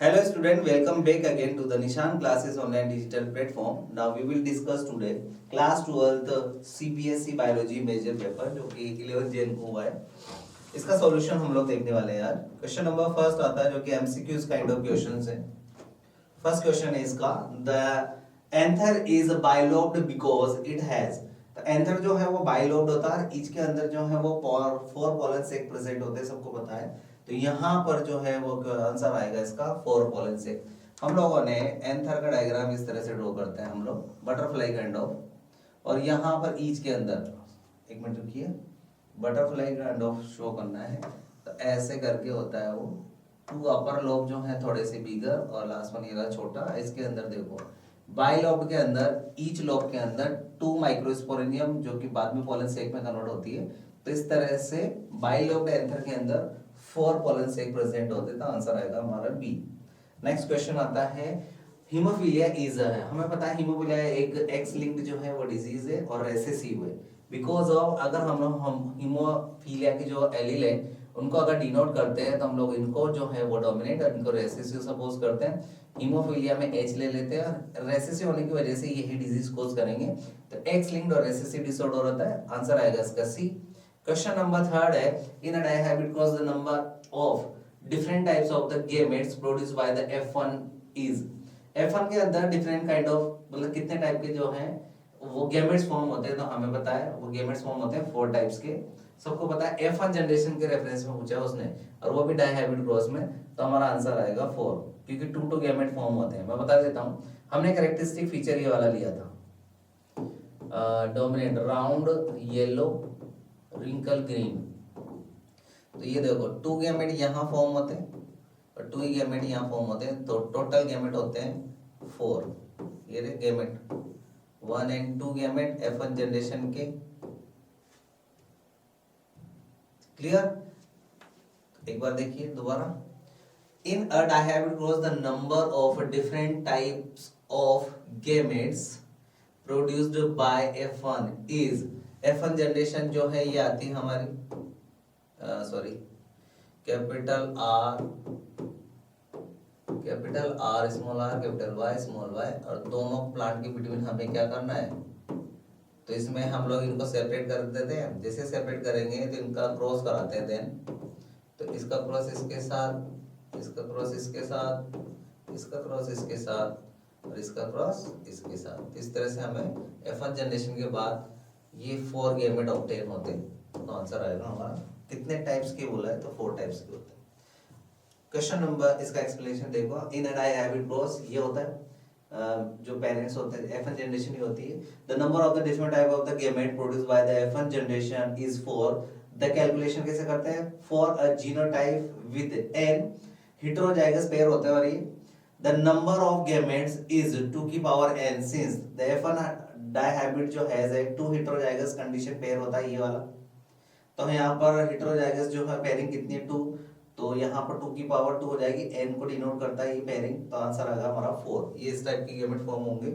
Hello student, welcome back again to the Nishan Classes online digital platform. Now we will discuss today class 12th CBSE Biology major paper जो कि 11 जैन को हुआ है. इसका solution हम लोग देखने वाले हैं यार. क्वेश्चन नंबर फर्स्ट आता है जो कि MCQs काइंड ऑफ क्वेश्चंस है. फर्स्ट क्वेश्चन है इसका, the anther is bilobed because it has. तो एंथर जो है वो बाइलोब्ड होता है, ईच के अंदर जो है वो फोर पोलन सेक प्रेजेंट होते हैं, सबको पता है. तो यहाँ पर जो है वो आंसर आएगा इसका 4 पोलन सेक. हम लोगों ने एंथर का डायग्राम इस तरह से ड्रॉ करते हैं हम लोग, बटरफ्लाई काइंड ऑफ. और यहाँ पर ईच के अंदर, एक मिनट रुकिए, बटरफ्लाई काइंड ऑफ शो करना है. तो ऐसे करके होता है वो. टू अपर लोब जो है थोड़े से बिगर और लास्ट वन ये छोटा. इसके अंदर देखो बाइलोब के अंदर, ईच लोब के अंदर 2 माइक्रोस्पोरेनियम जो कि बाद में पोलन सेक में कन्वर्ट होती है. तो इस तरह से बाइलोब एंथर के अंदर 4 पोलन सेक प्रेजेंट होते. तो आंसर आएगा हमारा बी. नेक्स्ट क्वेश्चन आता है, हीमोफीलिया इज, हमें पता है हीमोफीलिया एक एक्स लिंक्ड जो है वो डिजीज है और रेसेसिव है. बिकॉज ऑफ अगर हम हीमोफीलिया की जो एलील है उनको अगर डिनोट करते हैं तो हम लोग इनको जो है वो डोमिनेट और इनको रेसेसिव सपोज करते हैं. हीमोफीलिया में एच ले लेते हैं और रेसेसिव होने की वजह से यही डिजीज कोज करेंगे. तो एक्स लिंक्ड और रेसेसिव डिसऑर्डर होता है. आंसर आएगा इसका सी. क्वेश्चन नंबर थर्ड है, in a dihybrid cross the number of different types of the gametes produced by the F1 is. F1 के अंदर डिफरेंट काइंड ऑफ, मतलब कितने टाइप के जो हैं वो गेमेट्स फॉर्म होते हैं. तो हमें पता है वो गेमेट्स फॉर्म होते हैं 4 टाइप्स के. सबको पता है F1 जनरेशन के रेफरेंस में पूछा है उसने, और वो भी डायहैबिट क्रॉस में. तो हमारा आंसर आएगा 4, क्योंकि 2 गेमेट फॉर्म होते हैं. मैं बता देता हूँ, हमने कैरेक्टरिस्टिक फीचर ये वाला लिया था, dominant round yellow wrinkle green. तो ये देखो 2 गैमेट यहाँ फॉर्म होते हैं और 2 गैमेट यहाँ फॉर्म होते हैं. तो टोटल गैमेट होते हैं 4. ये रे gamete 1 and 2 gamete F1 generation के. क्लियर? एक बार देखिए दोबारा. In a dihybrid cross the number of different types of gametes produced by F1 is. F1 generation जो है ये आती है हमारी, sorry, capital R small r capital Y small y. और दोनों प्लांट के बिटवीन हमें क्या करना है, तो इसमें हम लोग इनको सेपरेट कर देते हैं. जैसे सेपरेट करेंगे तो इनका क्रॉस कराते हैं. देन तो इसका क्रॉस इसके साथ, इसका क्रॉस इसके साथ, इसका क्रॉस इसके साथ और इसका क्रॉस इसके साथ. इस तरह से हमें F1 जनरेशन के बाद ये 4 गैमेट ऑब्टेन होते हैं. तो आंसर आएगा हमारा, कितने टाइप्स के बोला है तो 4 टाइप्स के होते हैं. क्वेश्चन नंबर, इसका एक्सप्लेनेशन देखो. इन अ डायहैबिट क्रॉस ये होता है जो पेरेंट्स होते हैं F1 जनरेशन ही होती है. The number of the different type of the gamete produced by the F1 generation is 4. The calculation कैसे करते हैं, for a genotype with n heterozygous pair होता है. और ये the number of gametes is 2 की power n since the F1 डायहैबिट जो has a 2 heterozygous condition pair होता है ये वाला. तो यहाँ पर हेटेरोजाइगस जो है पेयरिंग कितनी है 2. तो यहाँ पर 2 की पावर 2 हो जाएगी, n को डिनोट करता है ये पेयरिंग. तो आंसर आएगा हमारा 4. ये इस टाइप की गैमेट फॉर्म होंगे.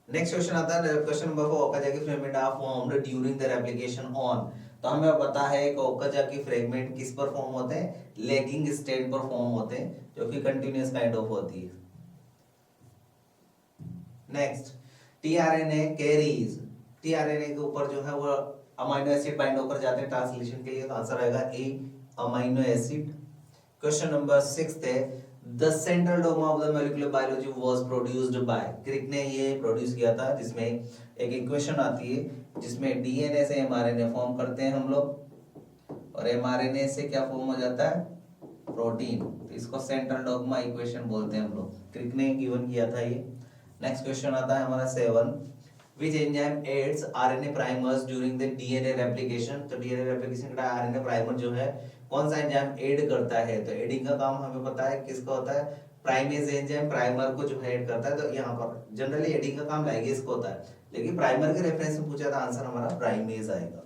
नेक्स्ट क्वेश्चन आता है, question number 4, Okazaki fragment are formed during their application on. तो हमें पता है कि ओकाजाकी फ्रेगमेंट किस पर फॉर्म होते हैं, लैगिंग स्टेट पर फॉर्म होते हैं, जो कि कंटीन्यूअस काइंड ऑफ होती है. Next, tRNA carries. tRNA के ऊपर जो है वो अमीनो एसिड बाइंड होकर जाते हैं ट्रांसलेशन के लिए. तो आंसर आएगा A, amino acid. Question number 6 है, the central dogma of the molecular biology was produced by. Crick ने ये प्रोड्यूस किया था, जिसमें एक इक्वेशन आती है जिसमें डीएनए से एमआरएनए फॉर्म करते हैं हम लोग, और एमआरएनए से क्या फॉर्म हो जाता है, प्रोटीन. तो इसको सेंट्रल डोग्मा इक्वेशन बोलते हैं हम लोग. क्रिक ने गिवन किया था ये. नेक्स्ट क्वेश्चन आता है हमारा 7, which enzyme aids RNA primers during the DNA replication. तो DNA replication का RNA primer जो है कौन सा एंजाइम एड करता है. तो एडिंग का काम हमें पता है किसका होता है, प्राइमेज एंजाइम प्राइमर को जो है एड करता है. तो यहाँ पर जनरली एडिंग का काम लाइगेज को होता है, लेकिन प्राइमर के रेफरेंस में पूछा था, आंसर हमारा प्राइमेज आएगा.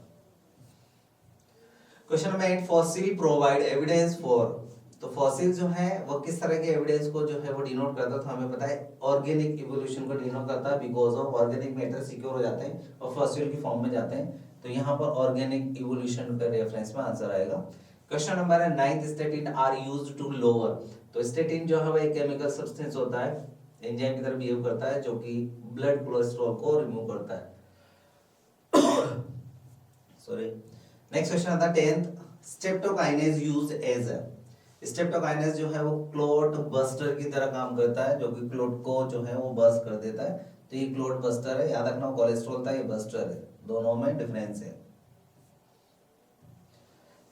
Question number 8, fossil provide evidence for. तो फॉसिल जो है वो किस तरह के एविडेंस को जो है वो डिनोट करता है. तो हमें पता है ऑर्गेनिक इवोल्यूशन को डिनोट करता है, because of organic matter secure हो जाते हैं और फॉसिल की फॉर्म में जाते हैं. तो यहाँ पर ऑर्गेनिक इवोल्यूशन का रेफरेंस में आंसर आएगा. क्वेश्चन नंबर है 9th, statin are used to lower. तो स्टेटिन जो है वो एक केमिकल सब्सटेंस होता है, एंजाइम की तरह बिहेव करता है, जो कि ब्लड कोलेस्ट्रॉल को रिमूव करता है। सॉरी। नेक्स्ट क्वेश्चन आता है 10th, streptokinase used as a. Streptokinase जो है वो क्लॉट बस्टर की तरह काम करता है, जो कि क्लॉट को जो है वो बस्ट कर देता है। तो ये क्लॉट बस्टर है, याद रखना, कोलेस्ट्रॉल था, ये बस्टर है, दोनों में डिफरेंस है।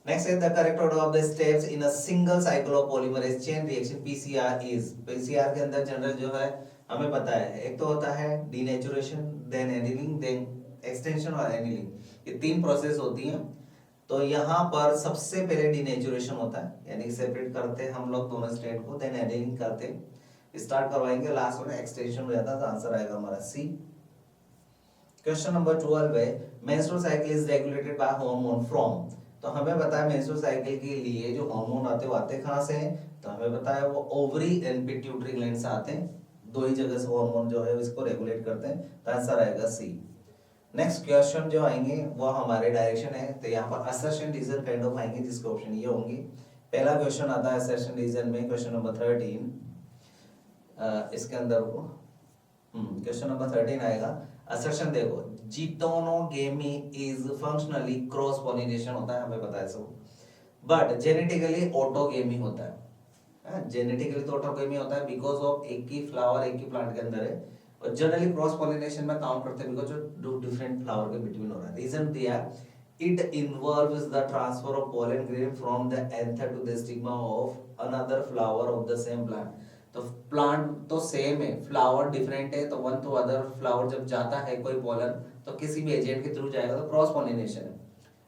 Next is the correct order of the steps in a single cycle of polymerase chain reaction PCR is. PCR के अंदर जनरल जो है हमें पता है, एक तो होता है denaturation, then annealing, then extension और एनीलिंग, ये 3 प्रोसेस होती हैं। तो यहाँ पर सबसे पहले डीनेचुरेशन होता है, यानी सेपरेट करते हैं हम लोग दोनों स्टेट को, देन एनीलिंग करते हैं, स्टार्ट करवाएंगे, लास्ट में एक्सटेंशन हो जाता है। तो आंसर आएगा हमारा सी। क्वेश्चन नंबर 12 है menstrual cycle is regulated by hormone from. तो हमें पता है मेंस्ट्रुअल साइकिल के लिए जो हार्मोन आते हैं वो आते कहाँ से हैं? तो हमें पता है वो ओवरी एंड पिट्यूटरी ग्लैंड से आते हैं, दो ही जगह से हार्मोन जो है इसको रेगुलेट करते हैं। तो आंसर आएगा सी। नेक्स्ट क्वेश्चन जो आएंगे वो हमारे डायरेक्शन है, तो यहाँ पर असर्शन रीजन काइंड ऑफ आएंगे, जिसके ऑप्शन ये होंगे। पहला क्वेश्चन आता है असर्शन रीजन में, क्वेश्चन नंबर 13। इसके अंदर क्वेश्चन नंबर 13 आएगा। असर्शन देखो, जिटोनोगेमी इज फंक्शनली क्रॉस पॉलिनेशन होता है, हमें पता है सब, बट जेनेटिकली ऑटोगेमी होता है। जेनेटिकली तो ऑटोगेमी होता है बिकॉज ऑफ एक ही फ्लावर एक ही प्लांट के अंदर है, और जनरली क्रॉस पॉलिनेशन में काउंट करते हैं बिकॉज जो डिफरेंट फ्लावर के बिटवीन हो रहा है। रीजन दिया, it involves the transfer of pollen grain from the anther to the stigma of another flower of the same plant. तो प्लांट तो सेम है, फ्लावर डिफरेंट है, तो वन टू अदर फ्लावर जब जाता है कोई पोलन तो किसी भी एजेंट के थ्रू जाएगा, तो क्रॉस पॉलिनेशन है।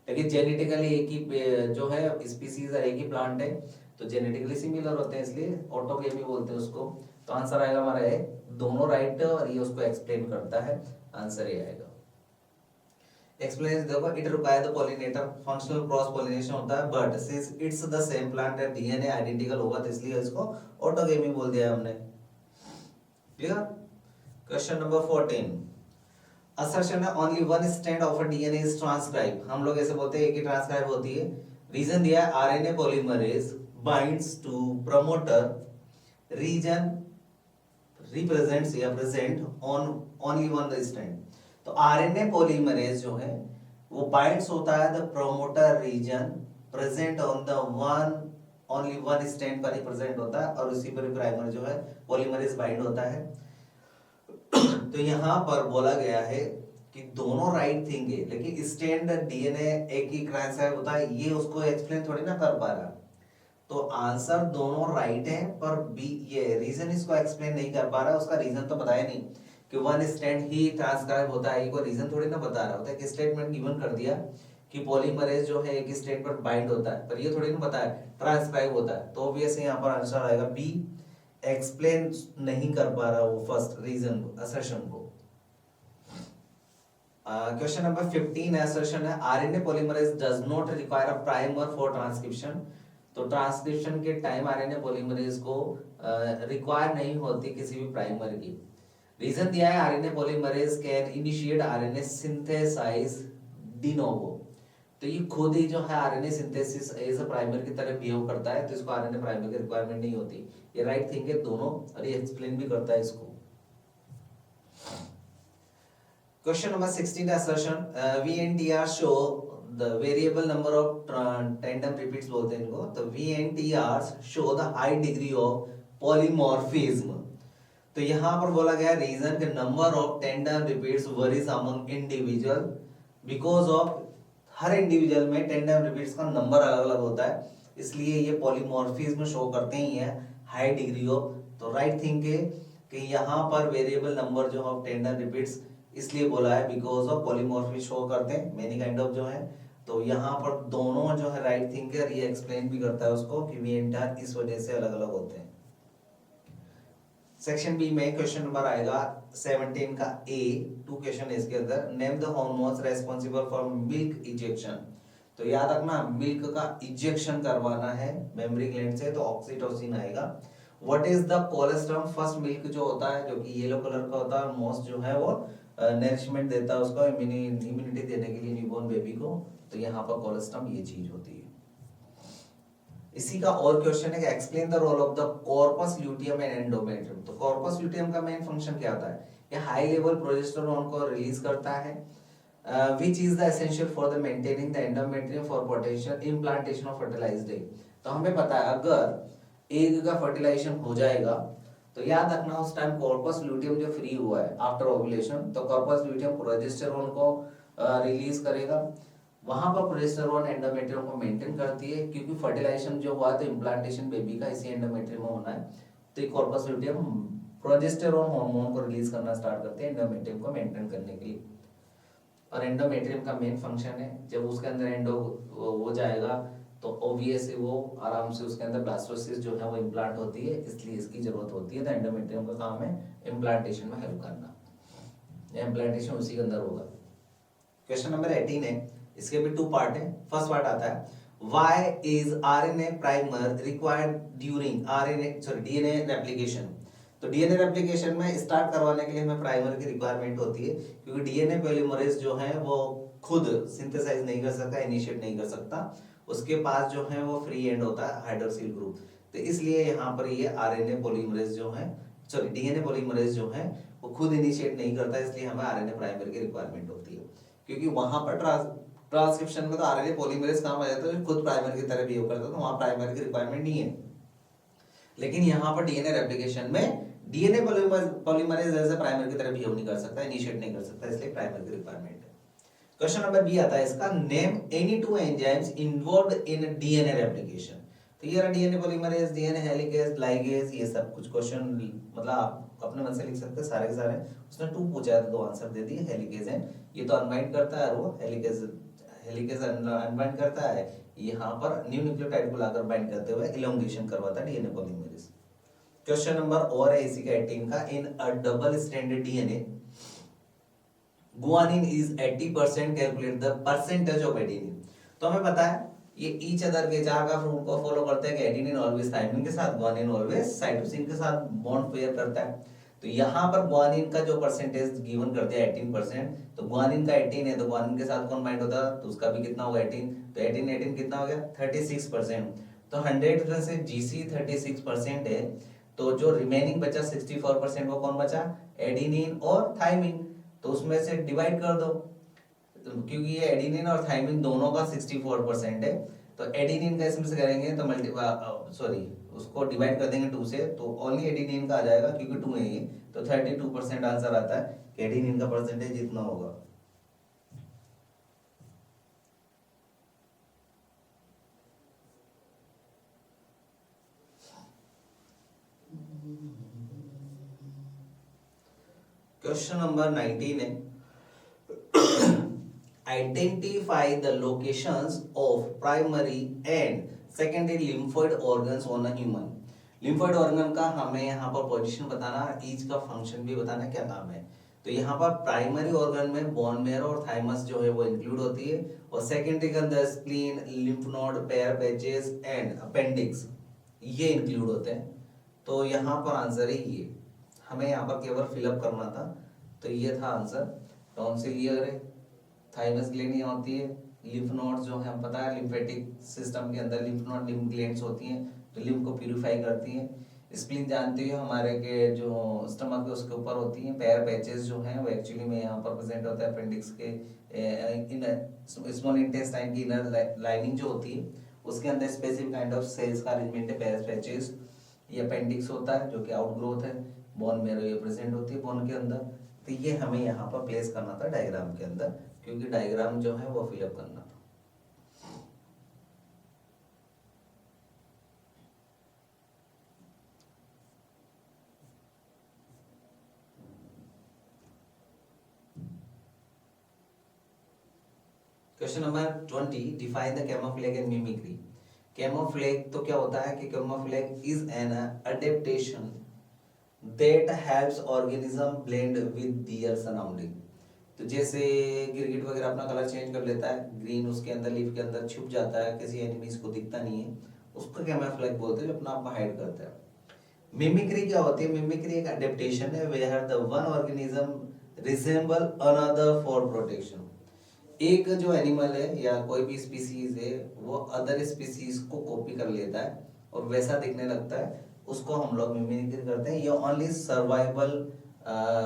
लेकिन जेनेटिकली एक ही जो है स्पीसीज है, एक ही प्लांट है, तो जेनेटिकली सिमिलर होते हैं, इसलिए ऑटोगेमी बोलते हैं उसको। तो आंसर आएगा हमारा है, दोनों राइट, और ये उसको एक्सप्लेन करता है, आंसर ये आएगा। एक्सप्लेन देखो, it require the pollinator, functional cross pollination होता है, but since it's the same plant है, डीएनए आइडेंटिकल होगा, तो इसलिए इसको ऑटोगेमी बोल दिया हमने। क्लियर? क्वेश्चन नंबर 14, असर्शन है only one strand of a DNA is transcribe. हम लोग ऐसे बोलते हैं एक ही ट्रांसक्राइब होती है। रीजन दिया है RNA polymerase binds to promoter region represents या present on only one strand. तो आरएनए पॉलीमरेज जो है वो बाइंड्स होता है the promoter region present on the one only one strand पर ही प्रेजेंट होता है, और उसी पर प्राइमर जो है पॉलीमरेज बाइंड होता है। तो यहाँ पर बोला गया है कि दोनों राइट थिंग है, लेकिन स्ट्रैंड डीएनए एक ही ट्रांसक्राइब होता है, ये उसको एक्सप्लेन थोड़ी ना कर पा रहा। तो आंसर दोनों राइट है, पर बी ये रीजन इसको एक्सप्लेन नहीं कर पा रहा, उसका रीजन तो बताया नहीं कि वन स्ट्रैंड ही ट्रांसक्राइब होता है, ये कोई रीजन थोड़ी ना बता रहा होता है। कि स्टेटमेंट गिवन कर दिया कि पॉलीमरेज जो है एक स्ट्रैंड पर बाइंड होता है, पर ये थोड़ी ना बताया ट्रांसक्राइब होता है। तो ऑब्वियसली यहाँ पर आंसर आएगा बी, एक्सप्लेन नहीं कर पा रहा वो फर्स्ट रीजन को, असर्शन को। क्वेश्चन नंबर 15 असर्शन है RNA polymerase does not require a primer for transcription. तो ट्रांसक्रिप्शन के टाइम आरएनए पॉलीमरेज को रिक्वायर नहीं होती किसी भी प्राइमर की। रीजन दिया है RNA polymerase can initiate RNA synthesise de novo. तो ये खुद ही जो है RNA synthesis as a primer की तरह बिहेव करता है, तो इसको आरएनए प्राइमर की रिक्वायरमेंट नहीं होती। ये राइट थिंग है दोनों, और ये एक्सप्लेन भी करता है इसको। Question number 16 assertion, VNTR show the variable number of tandem repeats बोलते हैं इनको। तो VNTRs show the high degree of polymorphism। तो यहाँ पर बोला गया रीजन के number of tandem repeats worries among individual because of her individual में टेंडम रिपीट्स का नंबर अलग अलग होता है, इसलिए ये पॉलीमॉर्फिज्म शो करते ही है हाई डिग्री ऑफ। तो राइट थिंक है कि यहाँ पर वेरिएबल नंबर जो ऑफ टेंडम रिपीट्स इसलिए बोला है बिकॉज ऑफ पॉलीमॉर्फिज्म शो करते हैं मेनी काइंड ऑफ जो है। तो यहाँ पर दोनों जो है राइट थिंक है, ये एक्सप्लेन भी करता है उसको कि वी एंटायर इस वजह से अलग अलग होते हैं। सेक्शन बी में क्वेश्चन नंबर आएगा 17 का ए, 2 क्वेश्चन है इसके अंदर। Name the hormones responsible for milk ejection. तो याद रखना मिल्क का इजेक्शन करवाना है मेमोरी ग्लैंड से, तो ऑक्सीटोसिन आएगा। What is the colostrum, first milk जो होता है जो कि येलो कलर का होता है, मोस्ट जो है वो नरिशमेंट देता है उसको, इम्यूनिटी देने के लिए न्यूबॉर्न बेबी को। तो यहाँ पर कोलेस्ट्रम ये चीज होती है। इसी का और क्वेश्चन है कि explain the role of the corpus luteum and endometrium. तो कॉर्पस ल्यूटियम का मेन फंक्शन क्या होता है? ये हाई लेवल प्रोजेस्टेरोन को रिलीज करता है, which is the essential for the maintaining the endometrium for potential implantation of fertilised egg. तो हमें पता है अगर एग का फर्टिलाइजेशन हो जाएगा तो याद रखना उस टाइम कॉर्पस ल्यूटियम जो फ्री हुआ है आफ्टर ओव्यूलेशन, तो कॉर्पस ल्यूटियम प्रोजेस्टेरोन को रिलीज करेगा। वहां पर प्रोजेस्टेरोन एंडोमेट्रियम को मेंटेन करती है, क्योंकि फर्टिलाइजेशन जो हुआ तो इम्प्लांटेशन बेबी का इसी एंडोमेट्रियम में होना है, तो कॉर्पस ल्यूटियम प्रोजेस्टेरोन हार्मोन को रिलीज करना स्टार्ट करते हैं एंडोमेट्रियम को मेंटेन करने के लिए। और एंडोमेट्रियम का मेन फंक्शन है, जब उसके अंदर एंडो हो जाएगा तो ऑब्वियसली वो आराम से उसके अंदर ब्लास्टोसिस जो है वो इम्प्लांट होती है, इसलिए इसकी जरूरत होती है। तो एंडोमेट्रियम का काम है इम्प्लांटेशन में हेल्प करना, इम्प्लांटेशन उसी के अंदर होगा। क्वेश्चन नंबर 18 है, इसके भी टू पार्ट है। फर्स्ट पार्ट आता है why is RNA primer required during DNA replication. तो डीएनए रेप्लिकेशन में स्टार्ट करवाने के लिए हमें प्राइमर की रिक्वायरमेंट होती है, क्योंकि डीएनए पॉलीमरेज जो है वो खुद सिंथेसाइज नहीं कर सकता, इनिशिएट नहीं कर सकता, उसके पास जो है वो फ्री एंड होता है हाइड्रोक्सिल ग्रुप। तो इसलिए यहाँ पर ये आरएनए पॉलीमरेज जो है डीएनए पॉलीमरेज जो है वो खुद इनिशिएट नहीं करता, इसलिए हमें आरएनए प्राइमर की रिक्वायरमेंट होती है। क्योंकि वहां पर ट्रांसक्रिप्शन में तो आरएनए पॉलीमरेज काम आ जाता है जो खुद प्राइमर की तरह बिहेव करता है, तो वहां प्राइमर की रिक्वायरमेंट नहीं है। लेकिन यहाँ पर डीएनए रेप्लिकेशन में DNA polymerase as a primer की तरह बिहेव नहीं कर सकता, इनिशिएट नहीं कर सकता, इसलिए प्राइमर की रिक्वायरमेंट है। क्वेश्चन नंबर बी आता है इसका, name any two enzymes involved in DNA replication. तो ये रहा DNA polymerase, DNA helicase, ligase, ये सब कुछ क्वेश्चन मतलब आप अपने मन से लिख सकते हैं सारे के सारे। उसने टू पूछा है तो दो आंसर दे दिए, हेलिकेज है, ये तो अनबाइंड करता है, वो हेलिकेज अनबाइंड करता है, यहाँ पर न्यू न्यूक्लियोटाइड को लाकर बाइंड करते हुए इलोंगेशन करवाता है डीएनए पॉलीमरेज। क्वेश्चन नंबर और है इसी का 18 का, in a double stranded DNA guanine is 80%, calculate the percentage of adenine. तो हमें पता है ये ईच अदर के चार का रूल को फॉलो करते हैं कि एडेनिन ऑलवेज थाइमिन के साथ, गुआनिन ऑलवेज साइटोसिन के साथ बॉन्ड पेयर करता है। तो यहाँ पर गुआनिन का जो परसेंटेज गिवन कर दिया 18%, तो गुआनिन का 18 है तो गुआनिन के साथ कौन बाइंड होता है तो उसका भी कितना होगा 18, तो 18 कितना हो गया 36%। तो 100 में से जीसी 36% है, तो जो रिमेनिंग बचा 64% वो कौन बचा, एडेनिन और थाइमिन, तो उसमें से डिवाइड कर दो, तो क्योंकि ये एडेनिन और थाइमिन दोनों का 64% है, तो एडेनिन का इसमें से करेंगे तो उसको डिवाइड कर देंगे 2 से, तो ओनली एडेनिन का आ जाएगा क्योंकि 2 है ये, तो 32% आंसर आता है कि एडेनिन का परसेंटेज जितना होगा। क्वेश्चन नंबर 19 है, identify the locations of primary and secondary lymphoid organs on a human। lymphoid organ का हमें यहाँ पर पोजीशन बताना, ईच का फंक्शन भी बताना क्या काम है। तो यहाँ पर प्राइमरी ऑर्गन में बोन मैरो और थाइमस जो है वो इंक्लूड होती है, और सेकेंडरी के अंदर spleen, lymph node, pair patches and appendix ये इंक्लूड होते हैं। तो यहाँ पर आंसर है ये, हमें यहाँ पर केवल फिलअप करना था, तो ये था आंसर। टॉन्सिलियर है, थाइमस ग्लैंड यहाँ होती है, लिम्फ नोड्स जो है हम पता है लिम्फेटिक सिस्टम के अंदर लिम्फ नोड लिम्फ ग्लैंड्स होती हैं जो लिम्फ को प्यूरिफाई करती हैं। स्प्लीन जानते हो हमारे के जो स्टमक है उसके ऊपर होती हैं। पेयर पैचेस जो हैं वो एक्चुअली में यहाँ पर प्रेजेंट होता है अपेंडिक्स के इन स्मॉल इंटेस्टाइन की इनर लाइनिंग जो होती है उसके अंदर स्पेसिफिक काइंड ऑफ सेल्स का अरेंजमेंट है पेयर पैचेस। ये अपेंडिक्स होता है जो कि आउटग्रोथ है, बोन मैरो ये प्रेजेंट होती है बोन के अंदर। तो ये हमें यहाँ पर प्लेस करना था डायग्राम के अंदर, क्योंकि डायग्राम जो है वो फिलअप करना था। Question number 20, define the camouflage and mimicry. Camouflage तो क्या होता है कि camouflage is an adaptation that helps organism blend with their surrounding. तो जैसे गिरगिट वगैरह अपना कलर चेंज कर लेता है, ग्रीन उसके अंदर लीफ के अंदर छुप जाता है, किसी एनिमीज को दिखता नहीं है, उसको कैमोफ्लेज बोलते हैं जो अपना आप हाइड करता है। मिमिक्री क्या होती है, मिमिक्री एक अडेप्टेशन है where the one organism resemble another for protection. एक जो एनिमल है या कोई भी स्पीसीज है वो अदर स्पीसीज को कॉपी कर लेता है और वैसा दिखने लगता है, उसको हम लोग मिमिक्री करते हैं। ये ओनली सर्वाइवल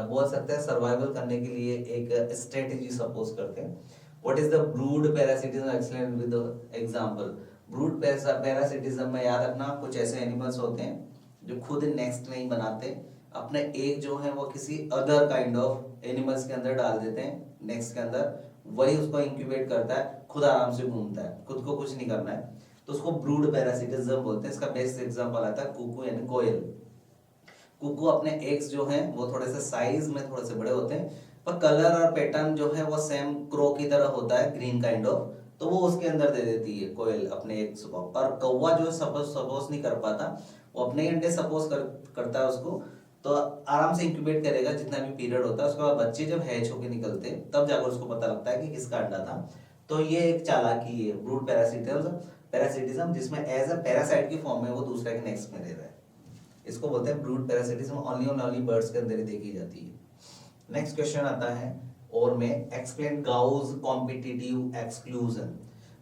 बोल सकते हैं, सर्वाइवल करने के लिए एक स्ट्रेटेजी सपोज करते हैं। What is the brood parasitism explain with example. Brood parasitism में याद रखना, कुछ ऐसे एनिमल्स होते हैं जो खुद नेक्स्ट नहीं बनाते, अपने एक जो है वो किसी अदर काइंड ऑफ एनिमल्स के अंदर डाल देते हैं, नेक्स्ट के अंदर, वही उसको इंक्यूबेट करता है, खुद आराम से घूमता है, खुद को कुछ नहीं करना है, तो उसको ब्रूड पैरासिटिज्म बोलते हैं। इसका बेस्ट एग्जांपल आता है कुकू यानी कोयल। कुकू अपने एग्स जो हैं वो थोड़े से साइज में थोड़े से बड़े होते हैं, पर कलर और पैटर्न जो है वो सेम क्रो की तरह होता है, ग्रीन काइंड ऑफ, तो वो उसके अंदर दे देती है कोयल अपने एग्स को। और कौवा जो सपोज नहीं कर पाता, वो अपने अंडे सपोज करता है उसको, तो आराम से इंक्यूबेट करेगा जितना भी पीरियड होता है, उसके बाद बच्चे जब हैच होके निकलते हैं तब जाकर उसको पता लगता है कि किसका अंडा था। तो ये एक चालाकी है ब्रूड पैरासिटिज्म, जिसमें एज अ पैरासाइट की फॉर्म में वो दूसरे के नेक्स्ट में रह रहा है, इसको बोलते हैं ब्रूड पैरासिटिज्म। ओनली बर्ड्स के अंदर ही देखी जाती है। नेक्स्ट क्वेश्चन आता है और में explain Gauss competitive exclusion.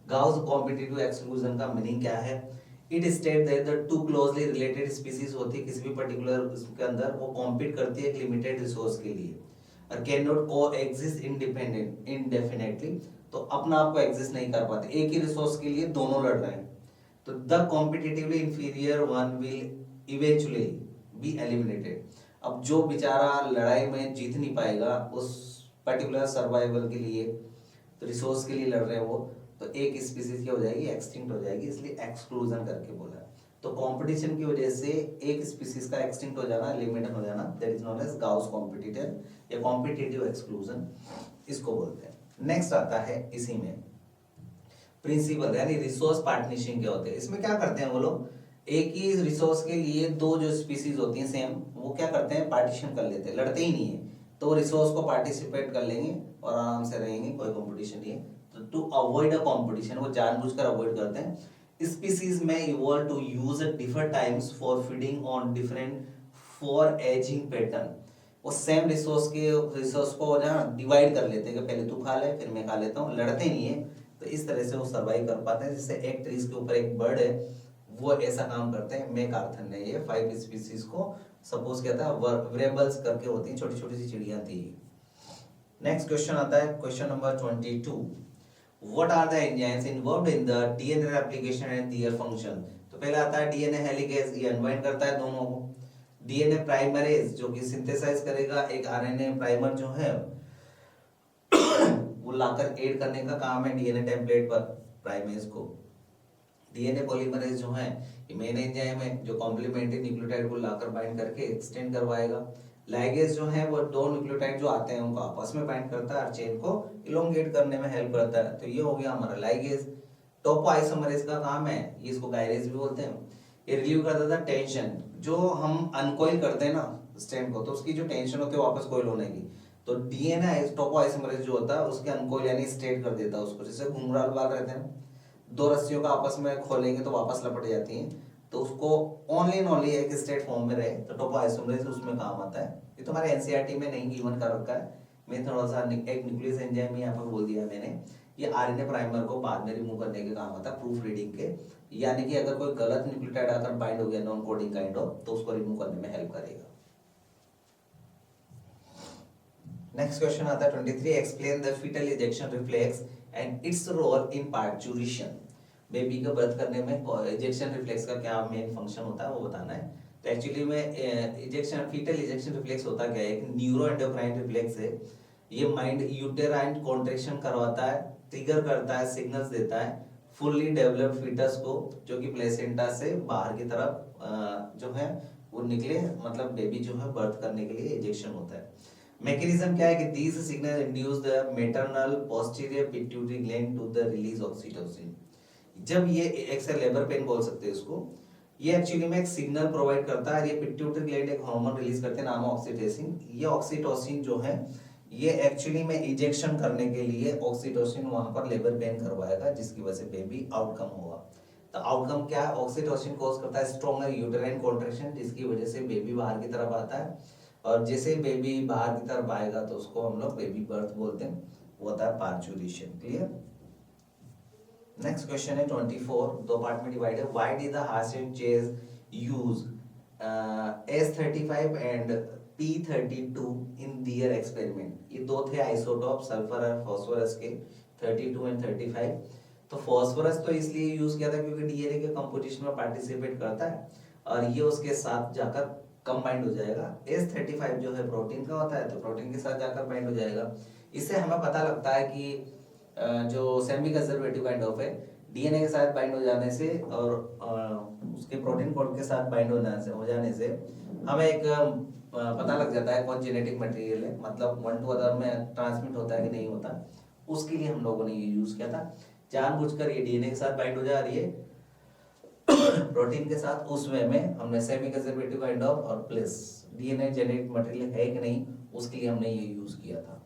Gauss competitive exclusion का मीनिंग क्या है। It state that the two closely related species होती है किसी भी पर्टिकुलर के अंदर, वो कॉम्पीट करती है एक लिमिटेड रिसोर्स के लिए और कैन नॉट को एग्जिस्ट इंडेफिनेटली, तो अपना आप को एग्जिस्ट नहीं कर पाते, एक ही रिसोर्स के लिए दोनों लड़ रहे हैं, तो the competitively inferior one will eventually be eliminated. अब जो बेचारा लड़ाई में जीत नहीं पाएगा उस पर्टिकुलर सर्वाइवल के लिए, तो रिसोर्स के लिए लड़ रहे हैं वो, तो एक स्पीसीज क्या हो जाएगी, एक्सटिंक्ट हो जाएगी, इसलिए एक्सक्लूजन करके बोला। तो कंपटीशन की वजह से एक स्पीसीज का एक्सटिंक्ट हो जाना, लिमिटेड हो जाना, that is known as Gause competitive या कॉम्पिटिटिव एक्सक्लूजन, इसको बोलते हैं। नेक्स्ट आता है इसी में प्रिंसिपल यानी रिसोर्स पार्टनरशिप क्या होते हैं। इसमें क्या करते हैं वो लोग, एक ही रिसोर्स के लिए दो जो स्पीसीज होती हैं सेम, वो क्या करते हैं, पार्टीशन कर लेते हैं, लड़ते ही नहीं है, तो वो रिसोर्स को पार्टिसिपेट कर लेंगे और आराम से रहेंगे, कोई कंपटीशन नहीं है। तो टू अवॉइड अ कंपटीशन, वो जानबूझकर अवॉइड करते हैं। स्पीसीज में evolve to use different times for feeding on different foraging pattern. वो सेम रिसोर्स को ना डिवाइड कर लेते हैं कि पहले तू खा ले फिर मैं खा लेता हूँ, लड़ते नहीं है, तो इस तरह से वो सर्वाइव कर पाते हैं। जैसे एक ट्रीज के ऊपर एक बर्ड है, वो ऐसा काम करते हैं। मैकार्थन ने ये 5 स्पीसीज को सपोज किया था, वरेबल्स करके होती हैं, छोटी छोटी सी चिड़िया थी। नेक्स्ट क्वेश्चन आता है question number 22। What are the enzymes involved in the DNA replication and their function. तो पहला आता है डीएनए हेलिकेज, ये अनबाइंड करता है दोनों को। डीएनए प्राइमरेज जो कि सिंथेसाइज करेगा एक आरएनए प्राइमर जो है वो लाकर ऐड करने का काम है डीएनए टेम्पलेट पर प्राइमेज को। डीएनए पॉलीमरेज जो है ये मेन एंजाइम है जो कॉम्प्लीमेंट्री न्यूक्लियोटाइड को लाकर बाइंड करके एक्सटेंड करवाएगा। लाइगेज जो है वो दो न्यूक्लियोटाइड जो आते हैं उनको आपस में बाइंड करता है और चेन को इलोंगेट करने में हेल्प करता है, तो ये हो गया हमारा लाइगेज। टोपोआइसोमरेज का काम है, ये इसको गायरेज भी बोलते हैं। ये रिलीव करता था टेंशन, जो हम अनकॉइल करते हैं ना स्ट्रैंड को, तो उसकी जो टेंशन होती है वापस कॉइल होने की, तो डीएनए टोपोआइसोमरेज जो होता है उसके अनकॉइल यानी स्ट्रेट कर देता है उसको। जैसे घुंघराल बाल रहते हैं, दो रस्सियों का आपस में खोलेंगे तो वापस लपट जाती हैं, तो उसको ओनली एक स्ट्रेट फॉर्म में रहे तो टोपोआइसोमरेज उसमें काम आता है। ये तो हमारे एनसीईआरटी में नहीं गिवन कर रखा है, मैं थोड़ा सा एक न्यूक्लियस एंजाइम यहाँ पर बोल दिया मैंने। ये आरएनए प्राइमर को बाद में रिमूव करने के काम आता है प्रूफ रीडिंग के, यानी कि अगर कोई गलत न्यूक्लियोटाइड आकर बाइंड हो गया नॉन कोडिंग काइंड ऑफ, तो उसको रिमूव करने में हेल्प करेगा। नेक्स्ट क्वेश्चन आता है 23। Explain the foetal ejection reflex and its role in parturition. Baby का बर्थ करने में इजेक्शन रिफ्लेक्स का क्या मेन फंक्शन होता है वो बताना है। तो एक्चुअली में इजेक्शन फीटल इजेक्शन रिफ्लेक्स होता क्या है, एक न्यूरो एंडोक्राइन रिफ्लेक्स है। ये माइंड यूटेराइन कॉन्ट्रैक्शन करवाता है, ट्रिगर करता है, सिग्नल्स देता है फुल्ली डेवलप्ड फीटस को, जो कि प्लेसेंटा से बाहर की तरफ जो है वो निकले, मतलब बेबी जो है बर्थ करने के लिए इजेक्शन होता है। मैकेनिज्म क्या है कि these signals induce the maternal posterior pituitary gland to the release oxytocin। जब ये एक से लेबर पेन बोल सकते हैं इसको, ये एक्चुअली में एक सिग्नल प्रोवाइड करता है, ये पिट्यूटरी ग्लैंड एक हार्मोन रिलीज करते हैं नाम ऑक्सीटोसिन। ये ऑक्सीटोसिन जो है ये एक्चुअली में इंजेक्शन करने के लिए ऑक्सीटोसिन वहां पर लेबर पेन करवाएगा, जिसकी वजह से बेबी आउटकम होगा। तो आउटकम क्या है, ऑक्सीटोसिन कॉज करता है स्ट्रॉन्गर यूटेराइन कॉन्ट्रैक्शन, जिसकी वजह से बेबी बाहर की तरफ आता है, और जैसे बेबी बाहर की तरफ आएगा तो उसको हम लोग बेबी बर्थ बोलते हैं। वो होता है पार्चुरेशन। क्लियर। नेक्स्ट क्वेश्चन है 24, दो पार्ट में डिवाइड है। Why did the Hershey and Chase use S35 and P32 in their experiment. ये दो थे आइसोटोप सल्फर और फास्फोरस के, 32 एंड 35। तो फास्फोरस तो इसलिए यूज किया था क्योंकि डीएनए के कंपोजिशन में पार्टिसिपेट करता है और ये उसके साथ जाकर कंबाइंड हो जाएगा। S35 जो है प्रोटीन का होता है, तो प्रोटीन के साथ जाकर बाइंड हो जाएगा। इससे हमें पता लगता है कि जो सेमी कंजर्वेटिव काइंड ऑफ है, डीएनए के साथ बाइंड हो जाने से और उसके प्रोटीन कोड के साथ बाइंड हो जाने से हमें एक पता लग जाता है कौन जेनेटिक मटेरियल है, मतलब वन टू अदर में ट्रांसमिट होता है कि नहीं होता। उसके लिए हम लोगों ने ये यूज किया था। जानबूझकर ये डीएनए के साथ बाइंड हो जा रही है प्रोटीन के साथ, उस वे में हमने सेमी कंजर्वेटिव काइंड ऑफ और प्लस डीएनए जेनेटिक मटेरियल है कि नहीं, उसके लिए हमने ये यूज किया था।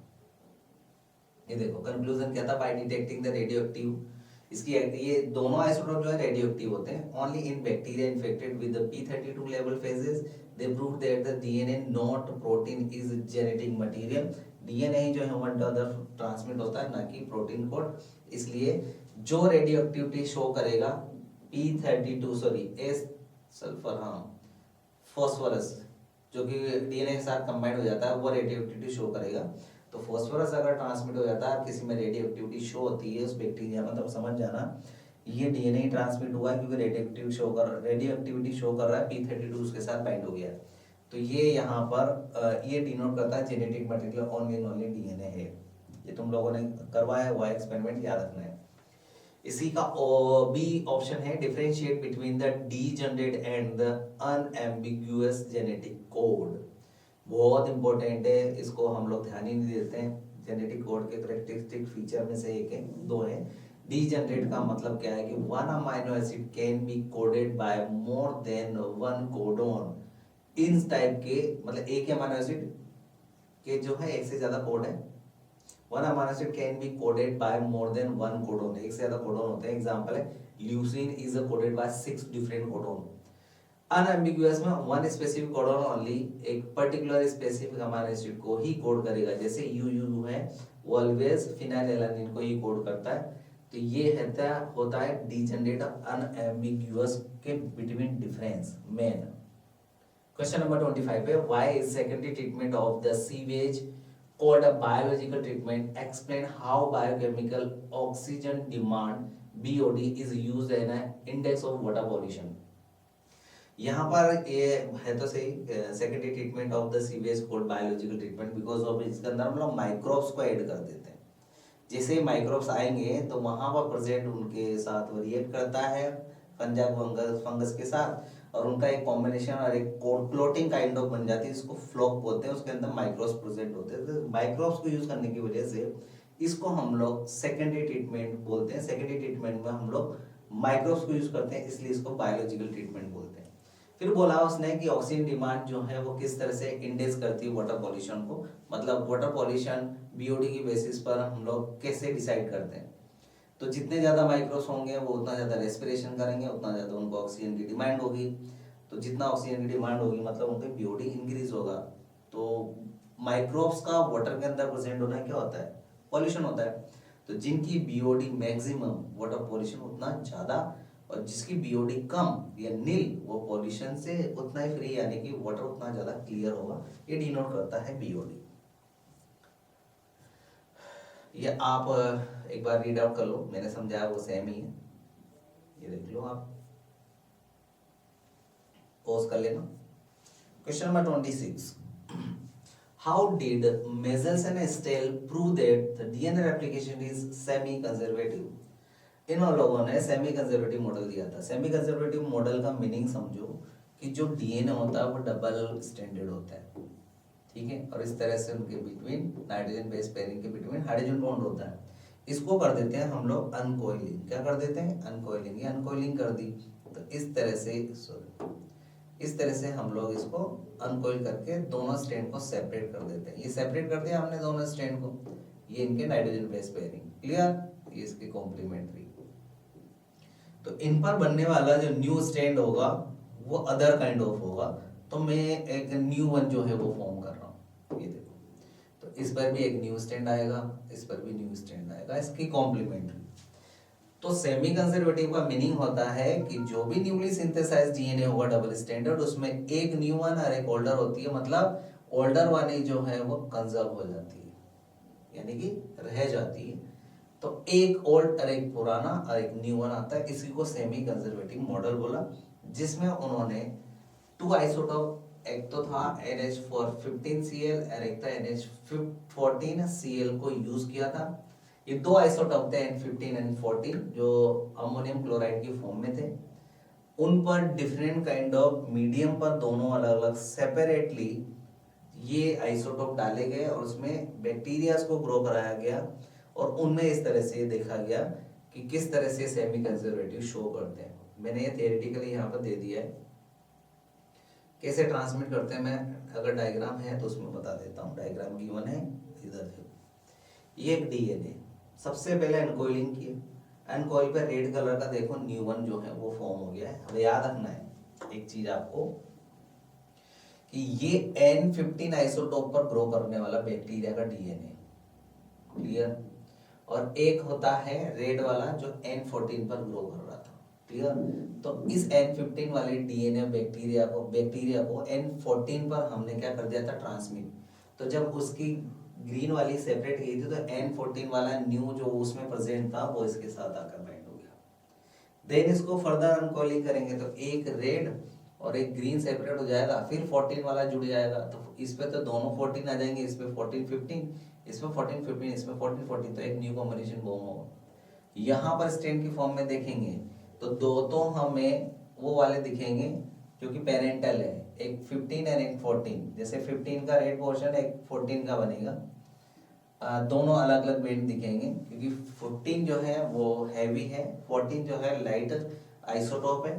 ये देखो कंक्लूजन क्या था, बाय डिटेक्टिंग द रेडियोएक्टिव, इसकी ये दोनों आइसोटोप जो है रेडियोएक्टिव होते हैं। Only in bacteria infected with the P32 लेवल phages they prove that the DNA not protein is genetic material. DNA ही जो है वन टू अदर ट्रांसमिट होता है, ना कि प्रोटीन कोड। इसलिए जो रेडियोएक्टिविटी शो करेगा P32 sorry S sulphur phosphorus जो कि डीएनए के साथ कंबाइंड हो जाता है, वो रेडियोएक्टिविटी शो करेगा। तो फास्फोरस अगर ट्रांसमिट हो जाता है, किसी में रेडियोएक्टिविटी शो होती है उस बैक्टीरिया में, तो समझ जाना ये डीएनए ही ट्रांसमिट हुआ है, क्योंकि रेडियोएक्टिविटी शो कर रहा है P32 उसके साथ बाइंड हो गया है। तो ये यहाँ पर ये डिनोट करता है जेनेटिक मटेरियल ओनली डीएनए है। ये तुम लोगों ने करवाया हुआ एक्सपेरिमेंट, याद रखना है। इसी का बी ऑप्शन है, differentiate between the degenerate and the unambiguous genetic code. बहुत इंपॉर्टेंट है, इसको हम लोग ध्यान ही नहीं देते हैं। जेनेटिक कोड के करेक्टरिस्टिक फीचर में से एक है, दो है। डीजनरेट का मतलब क्या है कि one amino acid can be coded by more than one codon. In type के मतलब एक अमाइनो एसिड के जो है एक से ज्यादा कोड है। One amino acid can be coded by more than one codon, एक से ज्यादा कोडोन होते हैं। एग्जांपल है leucine is coded by 6 different codon. Unambiguous में वन स्पेसिफिक कोडोन ओनली एक पर्टिकुलर स्पेसिफिक अमाइनो एसिड को ही कोड करेगा, जैसे यूयू है वो ऑलवेज फिनाइलएलानिन को ही कोड करता है। तो ये होता है डीजनरेट अनएम्बिगुअस के between difference main. Question number 25 पे, why is secondary treatment of the sewage called a biological treatment? Explain how biochemical oxygen demand BOD is used in an index of water pollution. यहाँ पर ये है तो सही, secondary treatment of the sewage cold biological treatment because of इसके अंदर हम लोग माइक्रोब्स को ऐड कर देते हैं। जैसे ही माइक्रोब्स आएंगे तो वहां पर प्रेजेंट उनके साथ रिएक्ट करता है फंजा फंगस के साथ, और उनका एक कॉम्बिनेशन और एक क्लोटिंग काइंड ऑफ बन जाती है, इसको फ्लोक बोलते हैं। उसके अंदर माइक्रोब्स प्रेजेंट होते हैं। तो माइक्रोब्स को यूज करने की वजह से इसको हम लोग सेकेंडरी ट्रीटमेंट बोलते हैं। सेकेंडरी ट्रीटमेंट में हम लोग माइक्रोब्स को यूज करते हैं, इसलिए इसको बायोलॉजिकल ट्रीटमेंट बोलते हैं। फिर बोला उसने कि ऑक्सीजन डिमांड जो है वो किस तरह से इंडेक्स करती है वाटर पॉल्यूशन को, मतलब वाटर पॉल्यूशन बीओडी की बेसिस पर हम लोग कैसे डिसाइड करते हैं। तो जितने ज्यादा माइक्रोब्स होंगे वो उतना ज्यादा रेस्पिरेशन करेंगे, उतना ज्यादा उनको ऑक्सीजन की डिमांड होगी। तो जितना ऑक्सीजन की डिमांड होगी मतलब उनका बीओडी इंक्रीज होगा। तो माइक्रोब्स का वाटर के अंदर प्रेजेंट होना क्या होता है, पॉल्यूशन होता है। तो जिनकी बीओडी मैक्सिमम वाटर पॉल्यूशन उतना ज्यादा, और जिसकी बीओडी कम या नील वो पॉल्यूशन से उतना ही फ्री, यानी कि वाटर उतना ज्यादा क्लियर होगा। ये डिनोट करता है बीओडी। ये आप एक बार रीड आउट कर लो, मैंने समझाया वो सेम ही है, ये देख लो आप, पॉज कर लेना। Question number 26, how did Meselson and Stahl prove that the DNA replication is semi conservative? इन लोगों ने सेमी कंजर्वेटिव मॉडल दिया था। सेमी कंजर्वेटिव मॉडल का मीनिंग समझो कि जो डीएनए होता है वो डबल स्टैंडर्ड होता है, ठीक है, और इस तरह से उनके बिटवीन नाइट्रोजन बेस पेयरिंग के बिटवीन हाइड्रोजन बॉन्ड होता है। इसको कर देते हैं हम लोग अनकॉइलिंग। क्या कर देते हैं? अनकॉइलिंग। ये अनकॉइलिंग कर दी तो इस तरह से हम लोग इसको अनकॉइल करके दोनों स्ट्रैंड को सेपरेट कर देते हैं। ये सेपरेट कर दिया हमने दोनों स्ट्रैंड को, ये इनके नाइट्रोजन बेस पेयरिंग, क्लियर, ये इसके कॉम्प्लीमेंट्री। तो इन पर बनने वाला जो न्यू स्ट्रैंड होगा वो अदर काइंड ऑफ होगा। तो मैं एक न्यू वन जो है वो फॉर्म कर रहा हूँ, ये देखो। तो तो इस पर भी एक न्यू स्टैंड आएगा, इस पर भी न्यू स्टैंड आएगा, इसकी कॉम्प्लीमेंट्री। तो सेमी कंजर्वेटिव का मीनिंग होता है कि जो भी न्यूली सिंथेसाइज डीएनए होगा डबल स्टैंडर्ड, उसमें एक न्यू वन और एक ओल्डर होती है, मतलब ओल्डर वाली जो है वो कंजर्व हो जाती है, यानी कि रह जाती है। तो एक ओल्ड और एक पुराना और एक न्यू वन आता है, इसी को सेमी कंजर्वेटिव मॉडल बोला, जिसमें उन्होंने टू आइसोटोप, एक तो था NH415Cl और एक था NH14Cl को यूज किया था। ये दो आइसोटोप थे N15 N14 जो अमोनियम क्लोराइड की फॉर्म में थे। उन पर डिफरेंट काइंड ऑफ मीडियम पर दोनों अलग अलग सेपरेटली ये आइसोटोप डाले गए और उसमें बैक्टीरियाज को ग्रो कराया गया और उनमें इस तरह से देखा गया कि किस तरह से सेमी कंजर्वेटिव शो करते हैं। मैंने ये थियोरेटिकली यहाँ पर दे दिया है, कैसे ट्रांसमिट करते हैं मैं अगर डायग्राम है तो उसमें बता देता हूँ। डायग्राम गिवन है, इधर देखो, ये एक डीएनए सबसे पहले अनकॉइलिंग किया, अनकॉइल पे रेड कलर का देखो न्यू वन जो है वो फॉर्म हो गया है। हमें याद रखना है एक चीज आपको कि ये N15 आइसोटोप पर ग्रो करने वाला बैक्टीरिया का डीएनए, क्लियर। और एक होता है रेड वाला जो N14 पर ग्रो कर रहा था, क्लियर। तो इस N15 वाले डीएनए बैक्टीरिया को N14 पर हमने क्या कर दिया था, ट्रांसमिट। तो जब उसकी ग्रीन वाली सेपरेट गई थी तो N14 वाला न्यू जो उसमें प्रेजेंट था वो इसके साथ आकर बाइंड हो गया। देन इसको फर्दर अनकॉइलिंग करेंगे तो एक रेड और एक ग्रीन सेपरेट हो जाएगा, फिर 14 वाला जुड़ जाएगा, तो इस पे तो दोनों 14 आ जाएंगे, इस पे 14 15, इसमें 14 15, इसमें 14 14, तो एक न्यू कॉम्बिनेशन फॉर्म होगा। यहाँ पर स्ट्रेन की फॉर्म में देखेंगे तो दो तो हमें वो वाले दिखेंगे जो कि पेरेंटल है, एक 15 और एक 14। जैसे 15 का रेड पोर्शन एक 14 का बनेगा, दोनों अलग अलग बेंड दिखेंगे क्योंकि 14 जो है वो हैवी है, 14 जो है लाइट आइसोटोप है।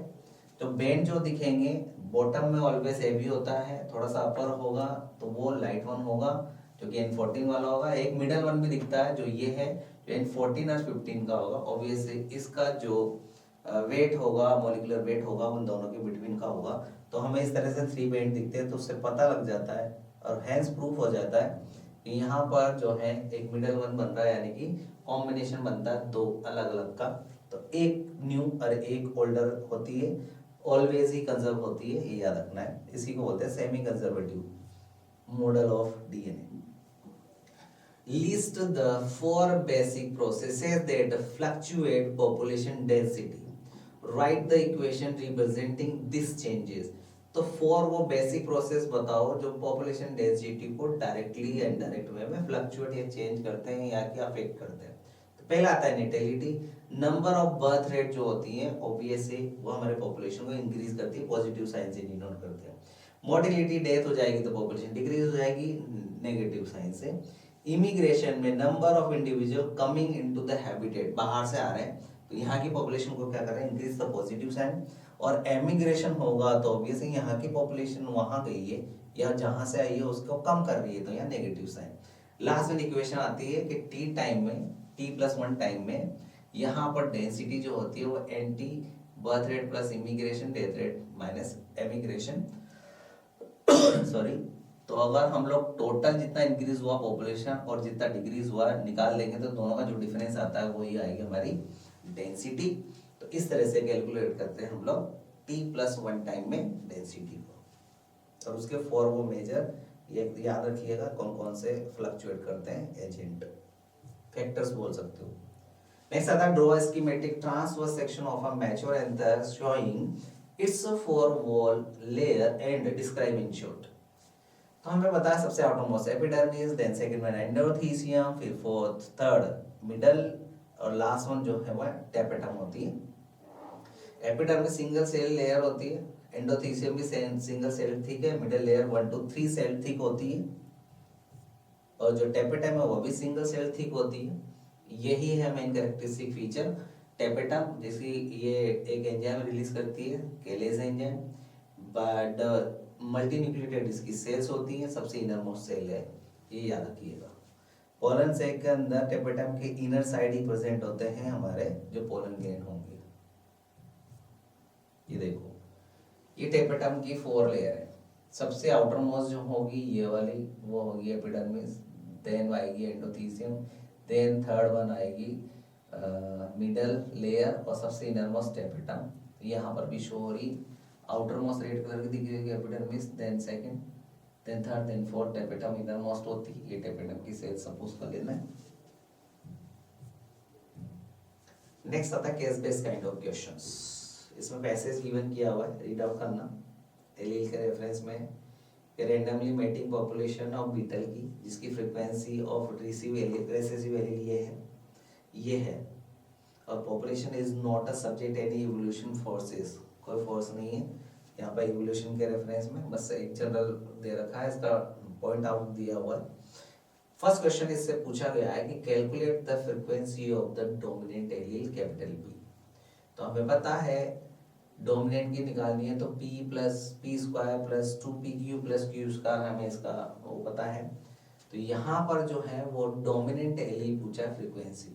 तो बेंड जो दिखेंगे बॉटम में ऑलवेज हैवी होता है, थोड़ा सा अपर होगा तो वो लाइट वन होगा जो कि N14 वाला होगा। एक मिडल वन भी दिखता है जो ये है, जो N14 और 15 का होगा। ऑब्वियसली इसका जो वेट होगा, मॉलिक्यूलर वेट होगा, उन दोनों के बिटवीन का होगा। तो हमें इस तरह से 3 बेंड दिखते हैं, तो उससे पता लग जाता है और हैंस प्रूफ हो जाता है कि यहाँ पर जो है एक मिडल वन बन रहा है, यानी कि कॉम्बिनेशन बनता है दो अलग अलग का। तो एक न्यू और एक ओल्डर होती है, ऑलवेज ही कंजर्व होती है, ये याद रखना है। इसी को बोलते हैं semi conservative model of DNA. List the 4 basic processes that fluctuate population density. Write the equation representing these changes. तो 4 वो बेसिक प्रोसेस बताओ जो पॉपुलेशन डेंसिटी को डायरेक्टली या इनडायरेक्ट वे में फ्लक्चुएट या चेंज करते हैं या कि अफेक्ट करते हैं। तो पहला आता है natality, number of birth rate जो होती है ऑब्वियसली वो हमारे पॉपुलेशन को इंक्रीज करती है, पॉजिटिव साइन से डिनोट करते हैं। मोर्टेलिटी, डेथ हो जाएगी तो पॉपुलेशन डिक्रीज हो जाएगी, नेगेटिव साइन से। इमिग्रेशन में number of individual coming into the habitat, बाहर से आ रहे हैं तो यहाँ की पॉपुलेशन को क्या कर रहे हैं, इंक्रीज द पॉजिटिव साइन। और एमिग्रेशन होगा तो ऑब्वियसली यहाँ की पॉपुलेशन वहां गई है या जहां से आई है उसको कम कर रही है, तो यहाँ नेगेटिव साइन। लास्ट में इक्वेशन आती है कि टी टाइम में, T+1 टाइम में यहाँ पर डेंसिटी जो होती है वो NT birth rate plus immigration death rate minus emigration sorry. तो अगर हम लोग टोटल जितना इंक्रीज हुआ पॉपुलेशन और जितना डिक्रीज हुआ निकाल लेंगे तो दोनों का जो डिफरेंस आता है वही आएगी हमारी डेंसिटी। तो इस तरह से कैलकुलेट करते हैं हम लोग T+1 टाइम में डेंसिटी को। और उसके 4 वो मेजर ये याद रखिएगा कौन कौन से फ्लक्चुएट करते हैं, एजेंट फैक्टर्स बोल सकते हो। नेक्स्ट आता है draw schematic transverse section of a mature anther showing its 4 wall layer and describe in short. तो हमें बताया सबसे outermost epidermis, then second one endothecium, फिर फोर्थ थर्ड मिडल और लास्ट वन जो है वो टेपेटम होती है। एपिडर्मिस सिंगल सेल लेयर होती है, एंडोथीसियम भी सिंगल सेल थिक है, middle layer 1 to 3 cell thick होती है और जो टेपेटम है वो भी सिंगल सेल थिक होती है। यही है मेन कैरेक्टरिस्टिक फीचर टेपेटम, जिसकी ये एक एंजाइम रिलीज करती है केलेज एंजाइम, बट मल्टीन्यूक्लियोटाइड इसकी सेल्स होती हैं, सबसे इनर मोस्ट सेल है, ये याद रखिएगा। पोलन सैक के अंदर टेपेटम के इनर साइड ही प्रेजेंट होते हैं हमारे जो पोलन ग्रेन होंगे। ये देखो ये टेपेटम की 4 लेयर है, सबसे आउटर मोस्ट जो होगी ये वाली वो होगी एपिडर्मिस, देन आएगी एंडोथीसियम, देन थर्ड वन आएगी मिडल लेयर और सबसे इनरमोस्ट टेपिटम, यहाँ पर भी शो हो रही, आउटर मोस्ट रेड कलर की दिख रही है epidermis, then second, then third, then fourth tapetum innermost होती है, ये टेपिटम की सेल सपोज कर लेना है। नेक्स्ट आता है case based kind of questions. इसमें पैसेज गिवन किया हुआ है, रीड आउट करना। एलील के रेफरेंस में randomly mating population of beetle की, जिसकी फ्रीक्वेंसी ऑफ रिसेसिव एलील ये है और population is not a subject any evolution forces, कोई फोर्स नहीं है यहाँ पर इवोल्यूशन के रेफरेंस में, बस एक जनरल दे रखा है, इसका पॉइंट आउट दिया हुआ है। फर्स्ट क्वेश्चन इससे पूछा गया है कि calculate the frequency of the dominant allele capital P. तो हमें पता है डोमिनेंट की निकालनी है, तो p plus P square plus 2pq plus Q square, हमें इसका वो पता है। तो यहाँ पर जो है वो डोमिनेंट एलील पूछा है फ्रीक्वेंसी,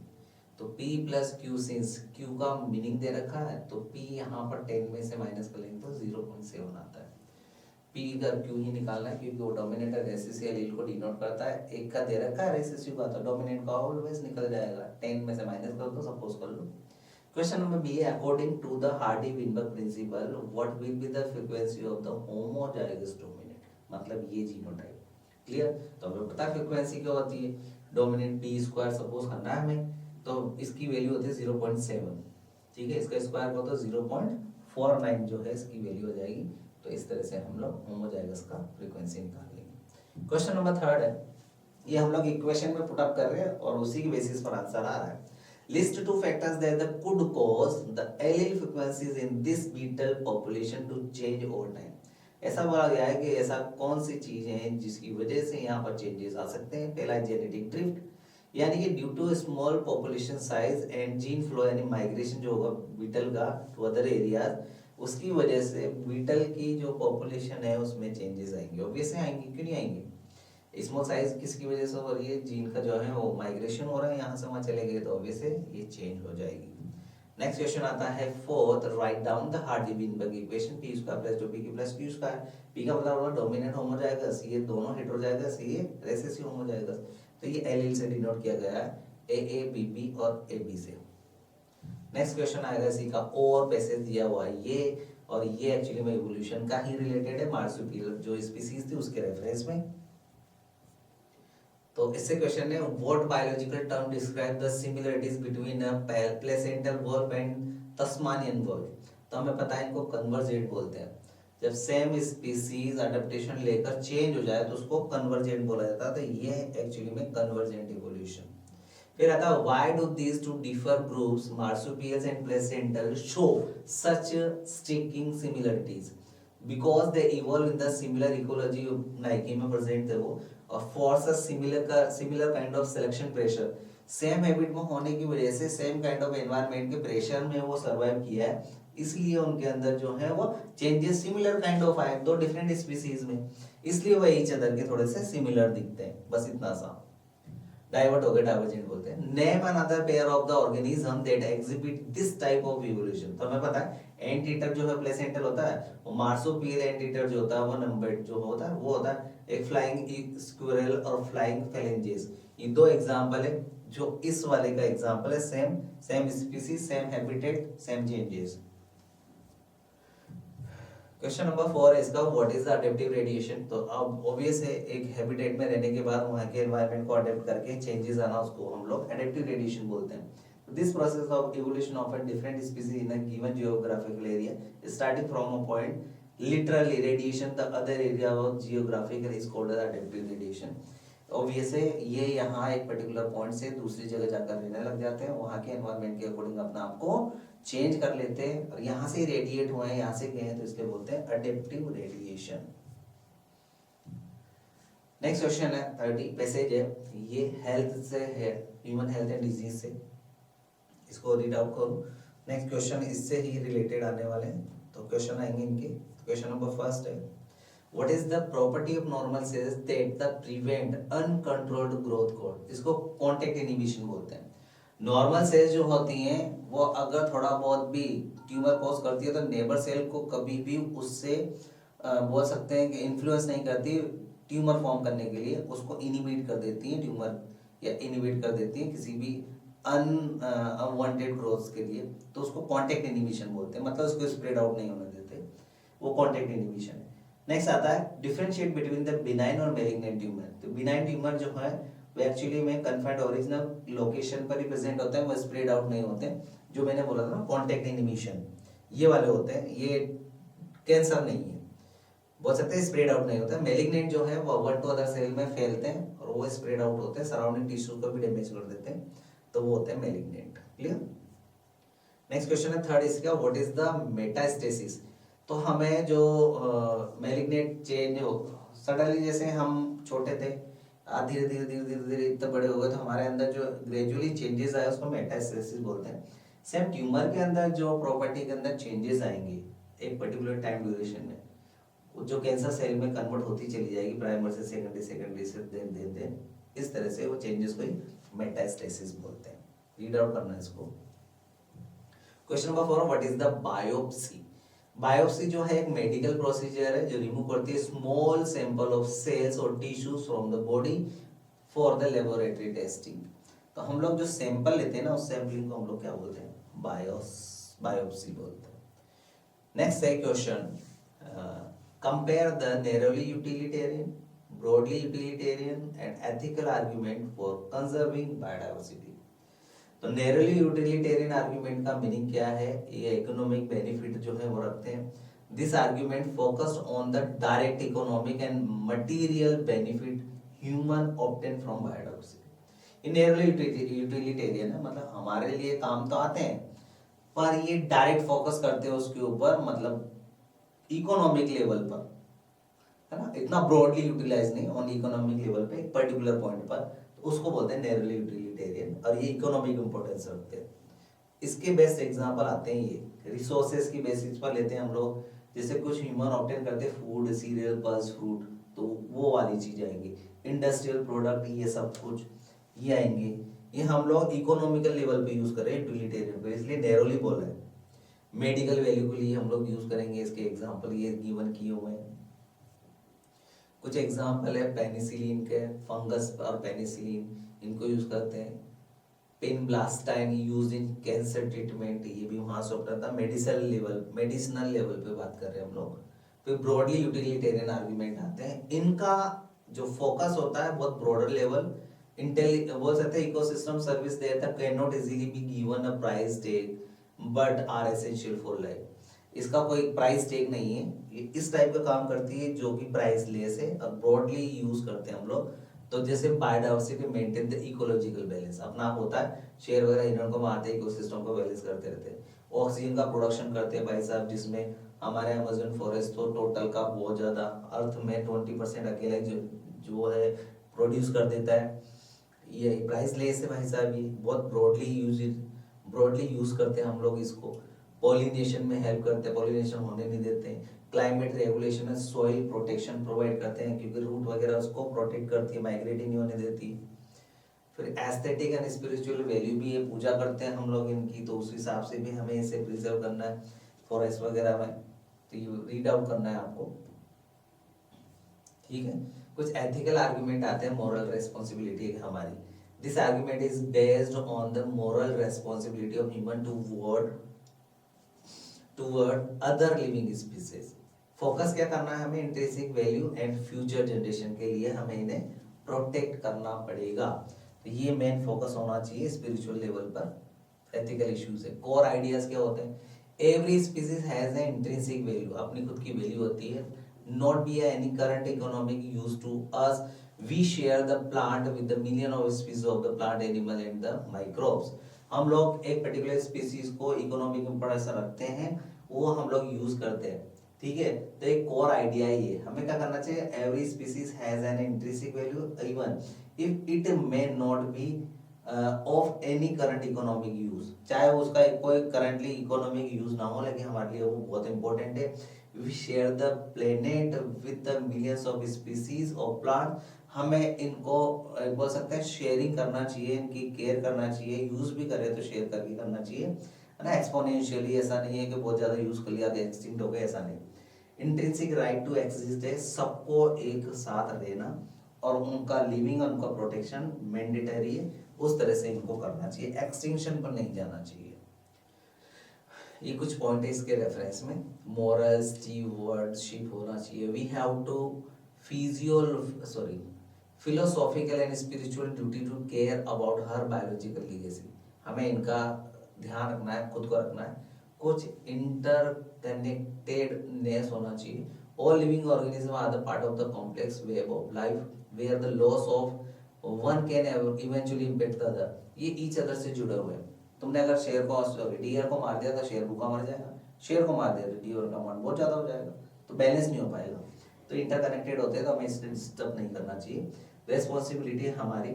तो p plus Q, since q का मीनिंग दे रखा है तो p यहाँ पर 10 में से माइनस कर लेंगे तो 0.7 आता है। p का q ही निकालना है क्योंकि वो डोमिनेंट और रेसेसिव एलील को डिनोट करता है। एक का दे रखा है रेसेसिव का, तो डोमिनेंट का ऑलवेज निकल जाएगा, 10 में से माइनस कर दो, सपोज कर लो। क्वेश्चन नंबर बी है, according to the Hardy Weinberg principle what will be the frequency of the homozygous dominant, मतलब ये जीनोटाइप। क्लियर? तो हमें पता है फ्रीक्वेंसी क्या होती है, डोमिनेंट p स्क्वायर सपोज करना है हमें, तो इसकी वैल्यू होती है 0.7, ठीक है, इसका स्क्वायर को तो 0.49 जो है इसकी वैल्यू हो जाएगी। तो इस तरह से हम लोग होमोजाइगस का फ्रीक्वेंसी निकाल लेंगे। क्वेश्चन नंबर थर्ड है, ये हम लोग इक्वेशन में पुट अप कर रहे हैं और उसी की बेसिस पर आंसर आ रहा है। List two factors that could cause the allele frequencies in this beetle population to change over time। ऐसा बोला गया है कि ऐसा कौन सी चीजें हैं जिसकी वजह से यहाँ पर चेंजेस आ सकते हैं। पहला जेनेटिक ड्रिफ्ट, यानी कि due to small population size and gene flow, यानी माइग्रेशन जो होगा बीटल का टू अदर एरियाज, उसकी वजह से बीटल की जो पॉपुलेशन है उसमें चेंजेस आएंगे। ऑब्वियसली आएंगे, क्यों नहीं आएंगे? स्मॉल साइज किसकी वजह से हो रही है, जीन का जो है वो माइग्रेशन हो रहा है, यहाँ से वहाँ चले गए तो ऑब्वियसली ये चेंज हो जाएगी। नेक्स्ट क्वेश्चन आता है fourth, write down the Hardy-Weinberg equation, p square plus 2pq plus q square. p का मतलब होगा डोमिनेंट होमोजाइगस, ये दोनों हेटेरोजाइगस, ये रिसेसिव होमोजाइगस, तो ये एलील से डिनोट किया गया है AABB और AB से। नेक्स्ट क्वेश्चन आएगा इसी का, और पैसेज दिया हुआ है ये, और ये एक्चुअली में इवोल्यूशन का ही रिलेटेड है, मार्सुपियल जो स्पीसीज थी उसके रेफरेंस में। तो इससे क्वेश्चन है, what biological term describe the similarities between a placental valve and Tasmanian valve. तो हमें पता है इनको कन्वर्जेंट बोलते हैं। जब सेम स्पीसीज अडेप्टेशन लेकर चेंज हो जाए तो उसको कन्वर्जेंट बोला जाता है, तो ये एक्चुअली में कन्वर्जेंट इवोल्यूशन। फिर आता है, why do these two differ groups marsupials and placental show such striking similarities, because they evolve in the similar ecology, niche में प्रेजेंट थे वो, और forces a similar kind of selection pressure, same habit में होने की वजह से same kind of environment के प्रेशर में वो सरवाइव किया है, इसलिए उनके अंदर जो है वो चेंजेस सिमिलर काइंड ऑफ आए, दो डिफरेंट स्पीसीज में, इसलिए वो ईच अदर के थोड़े से सिमिलर दिखते हैं, बस इतना सा। डाइवर्ट हो गए, डाइवर्जेंट बोलते हैं। Name another pair of the organism that exhibit this type of evolution. तो हमें पता है एंट ईटर जो है प्लेसेंटल होता है, वो मार्सुपियल एंट ईटर जो होता है वो नंबर्ड जो होता है वो होता है एक फ्लाइंग स्क्विरल और फ्लाइंग फेलेंजेस। ये दो एग्जांपल है, जो इस वाले का एग्जांपल है, same species, same habitat, same changes. Question number 4 है इसका, what is the adaptive radiation. तो अब ऑब्वियस है एक हैबिटेट में रहने के बाद वहां के एनवायरनमेंट को अडेप्ट करके चेंजेस आना, उसको हम लोग एडेप्टिव रेडिएशन बोलते हैं। This process of evolution of a different species in a given geographical area starting from a point literally radiation the other area of geographical is called as adaptive radiation। Obvious है ये यहाँ एक particular point से दूसरी जगह जाकर रहने लग जाते हैं, वहाँ के एनवायरनमेंट के अकॉर्डिंग अपना आपको चेंज कर लेते हैं, और यहाँ से रेडिएट हुए हैं, यहाँ से गए हैं, तो इसके बोलते हैं अडेप्टिव रेडिएशन। नेक्स्ट क्वेश्चन है 30 पैसेज है, ये हेल्थ से है, ह्यूमन हेल्थ एंड डिजीज से, इसको रीड आउट करो। नेक्स्ट क्वेश्चन इससे ही रिलेटेड आने वाले हैं, तो क्वेश्चन आएंगे इनके। क्वेश्चन नंबर फर्स्ट है, what is the property of normal sales that the prevent uncontrolled growth code. इसको कांटेक्ट इनहिबिशन बोलते हैं। नॉर्मल सेल्स जो होती हैं वो अगर थोड़ा बहुत भी ट्यूमर कॉज करती है तो नेबर सेल को कभी भी उससे बोल सकते हैं कि इन्फ्लुएंस नहीं करती, ट्यूमर फॉर्म करने के लिए उसको इनिबिट कर देती हैं, ट्यूमर या इनिबिट कर देती हैं किसी भी अनवांटेड ग्रोथ के लिए, तो उसको कॉन्टेक्ट इनिबिशन बोलते हैं, मतलब उसको स्प्रेड आउट नहीं होने देते, वो कॉन्टेक्ट इनिबिशन है। नेक्स्ट आता है डिफरेंशिएट बिटवीन द बिनाइन और मैलिग्नेंट ट्यूमर। तो बिनाइन ट्यूमर जो है वो एक्चुअली में कन्फाइंड ओरिजिनल लोकेशन पर ही प्रेजेंट होते हैं, वो स्प्रेड आउट नहीं होते हैं, जो मैंने बोला था ना कॉन्टेक्ट इनिबिशन, ये वाले होते हैं, ये कैंसर नहीं है, बोल सकते हैं स्प्रेड आउट नहीं होता है। मैलिग्नेंट जो है वो वन टू अदर सेल में फैलते हैं और वो स्प्रेड आउट होते हैं, सराउंडिंग टिश्यू को भी डैमेज कर देते हैं, तो वो होते हैं मैलिग्नेंट। क्लियर। नेक्स्ट क्वेश्चन है थर्ड इसका, व्हाट इज द मेटास्टेसिस। तो हमें जो मैलिग्नेंट चेंज हो सडनली, जैसे हम छोटे थे, धीरे धीरे धीरे धीरे धीरे इतने बड़े हो गए, तो हमारे अंदर जो ग्रेजुअली चेंजेस आए उसको मेटास्टेसिस बोलते हैं। सेम ट्यूमर के अंदर जो प्रॉपर्टी के अंदर चेंजेस आएंगे एक पर्टिकुलर टाइम ड्यूरेशन में, जो कैंसर सेल में कन्वर्ट होती चली जाएगी, प्राइमर से सेकेंडरी, सेकेंडरी से देन इस तरह से वो चेंजेस को ही मेटास्टेसिस बोलते हैं। रीड आउट करना है इसको। Question number 4, what is the biopsy. Biopsy जो है एक मेडिकल प्रोसीजर है जो रिमूव करती है स्मॉल सैंपल ऑफ सेल्स और tissues from the body for the laboratory testing. तो हम लोग जो सैंपल लेते हैं ना, उस सैंपलिंग को हम लोग क्या बोलते हैं, बायोप्सी बोलते हैं। नेक्स्ट है question, compare the narrowly utilitarian, broadly utilitarian and ethical argument for conserving biodiversity. तो नैरोली यूटिलिटेरियन आर्गुमेंट का मीनिंग क्या है, ये इकोनॉमिक बेनिफिट जो है वो रखते हैं। This argument focused on the direct economic and material benefit human obtain from biodiversity. ये नैरोली यूटिलिटेरियन है, मतलब हमारे लिए काम तो आते हैं, पर ये डायरेक्ट फोकस करते हैं उसके ऊपर, मतलब इकोनॉमिक लेवल पर, है ना, इतना ब्रॉडली यूटिलाइज नहीं, ऑन इकोनॉमिक लेवल पे एक पर्टिकुलर पॉइंट पर, तो उसको बोलते हैं नैरोली यूटिलिटेरियन, और ये इकोनॉमिक इंपॉर्टेंस रखते हैं। इसके बेस्ट एग्जांपल आते हैं, ये रिसोर्सेज की बेसिस पर लेते हैं हम लोग, जैसे कुछ ह्यूमन ऑब्टेन करते हैं फूड, सीरियल, पल्स, फ्रूट, तो वो वाली चीज आएंगी, इंडस्ट्रियल प्रोडक्ट, ये सब कुछ ये आएंगे, ये हम लोग इकोनॉमिकल लेवल पे यूज कर रहे हैं यूटिलिटेरियन पे, इसलिए नैरोली बोल रहे हैं। मेडिकल वैल्यू के लिए हम लोग यूज करेंगे इसके एग्जांपल ये गिवन किए हुए हैं। कुछ एग्जांपल है पेनिसिलिन के, फंगस और पेनिसिलिन, इनको यूज करते हैं। पेनब्लास्टाइन यूज्ड इन कैंसर ट्रीटमेंट, ये भी वहां से उपलब्ध था। मेडिसिनल लेवल पे बात कर रहे हैं हम लोग। फिर ब्रॉडली यूटिलिटेरियन आर्गुमेंट आते हैं, इनका जो फोकस होता है बहुत ब्रॉडर लेवल, बोल सकते हैं इकोसिस्टम सर्विस देता, can not easily be given a price tag but are essential for life. इसका कोई प्राइस टैग नहीं है, ये इस टाइप का काम करती है जो कि प्राइस लेस है, और ब्रॉडली यूज करते हैं हम लोग। तो जैसे biodiversity maintain the ecological balance, अपना होता है शेर वगैरह, इन्होंने को मारते हैं, इकोसिस्टम को बैलेंस करते रहते हैं। ऑक्सीजन का प्रोडक्शन करते हैं भाई साहब, जिसमें हमारे अमेज़न फॉरेस्ट तो टोटल का बहुत ज्यादा, अर्थ में 20% अकेला जो है प्रोड्यूस कर देता है। ये प्राइस लेस है भाई साहब, ये बहुत ब्रॉडली यूज करते हैं हम लोग इसको। पॉलिनेशन में हेल्प करते हैं, पॉलिनेशन होने नहीं देते हैं। क्लाइमेट रेगुलेशन में सॉइल प्रोटेक्शन प्रोवाइड करते हैं, क्योंकि रूट वगैरह उसको प्रोटेक्ट करती है, माइग्रेटिंग नहीं होने देती। फिर एस्थेटिक एंड स्पिरिचुअल वैल्यू भी ये पूजा करते हैं हम लोग इनकी, तो उस हिसाब से भी हमें इसे प्रिजर्व करना है फॉरेस्ट वगैरह में, तो ये रीड आउट करना है आपको, ठीक है। कुछ एथिकल आर्गुमेंट आते हैं, मॉरल रेस्पॉन्सिबिलिटी है हमारी। This argument is based on the moral responsibility of human toward other living species. Focus क्या करना है हमें, intrinsic value and future generation के लिए हमें इन्हें प्रोटेक्ट करना पड़ेगा। तो ये मेन फोकस होना चाहिए स्पिरिचुअल लेवल पर। एथिकल इश्यूज है, कोर आइडियाज क्या होते हैं, every species has an intrinsic value, अपनी खुद की वैल्यू होती है। Not be any current economic use to us, we share the plant with the million of species of the plant, animal and the microbes. हम लोग एक particular species को economic importance रखते हैं, वो हम लोग यूज करते हैं, ठीक है। तो एक कोर आइडिया ही है, हमें क्या करना चाहिए, every species has an intrinsic value even if it may not be of any current economic use, चाहे उसका कोई करंटली इकोनॉमिक यूज ना हो, लेकिन हमारे लिए वो बहुत इंपॉर्टेंट है। We share the planet with the millions of species of plant, हमें इनको बोल सकते हैं शेयरिंग करना चाहिए, इनकी केयर करना चाहिए, यूज भी करें तो शेयर करके करना चाहिए, है ना। एक्सपोनेंशियली ऐसा नहीं है कि बहुत ज्यादा यूज कर लिया तो एक्सटिंक्ट हो गए, ऐसा नहीं। इंट्रिंसिक राइट टू एग्जिस्ट है, सबको एक साथ रहना और उनका लिविंग और उनका प्रोटेक्शन मैंडेटरी है, उस तरह से इनको करना चाहिए, एक्सटिंक्शन पर नहीं जाना चाहिए। ये कुछ पॉइंट है इसके रेफरेंस में। मॉरल स्टीवर्डशिप होना चाहिए। We have to philosophical and spiritual duty to care about her biological legacy. हमें इनका ध्यान रखना है, खुद को रखना है। कुछ इंटरकनेक्टेडनेस होना चाहिए। All living organism are the part of the complex web of life where the loss of one can eventually impact the other. ये ईच अदर से जुड़े हुए हैं। तुमने अगर डियर को मार दिया तो शेर भूखा मर जाएगा, शेर को मार दिया तो डियर का मान बहुत ज्यादा हो जाएगा, तो बैलेंस नहीं हो पाएगा। तो इंटरकनेक्टेड होते हैं, तो हमें इससे डिस्टर्ब नहीं करना चाहिए। रेस्पॉन्सिबिलिटी हमारी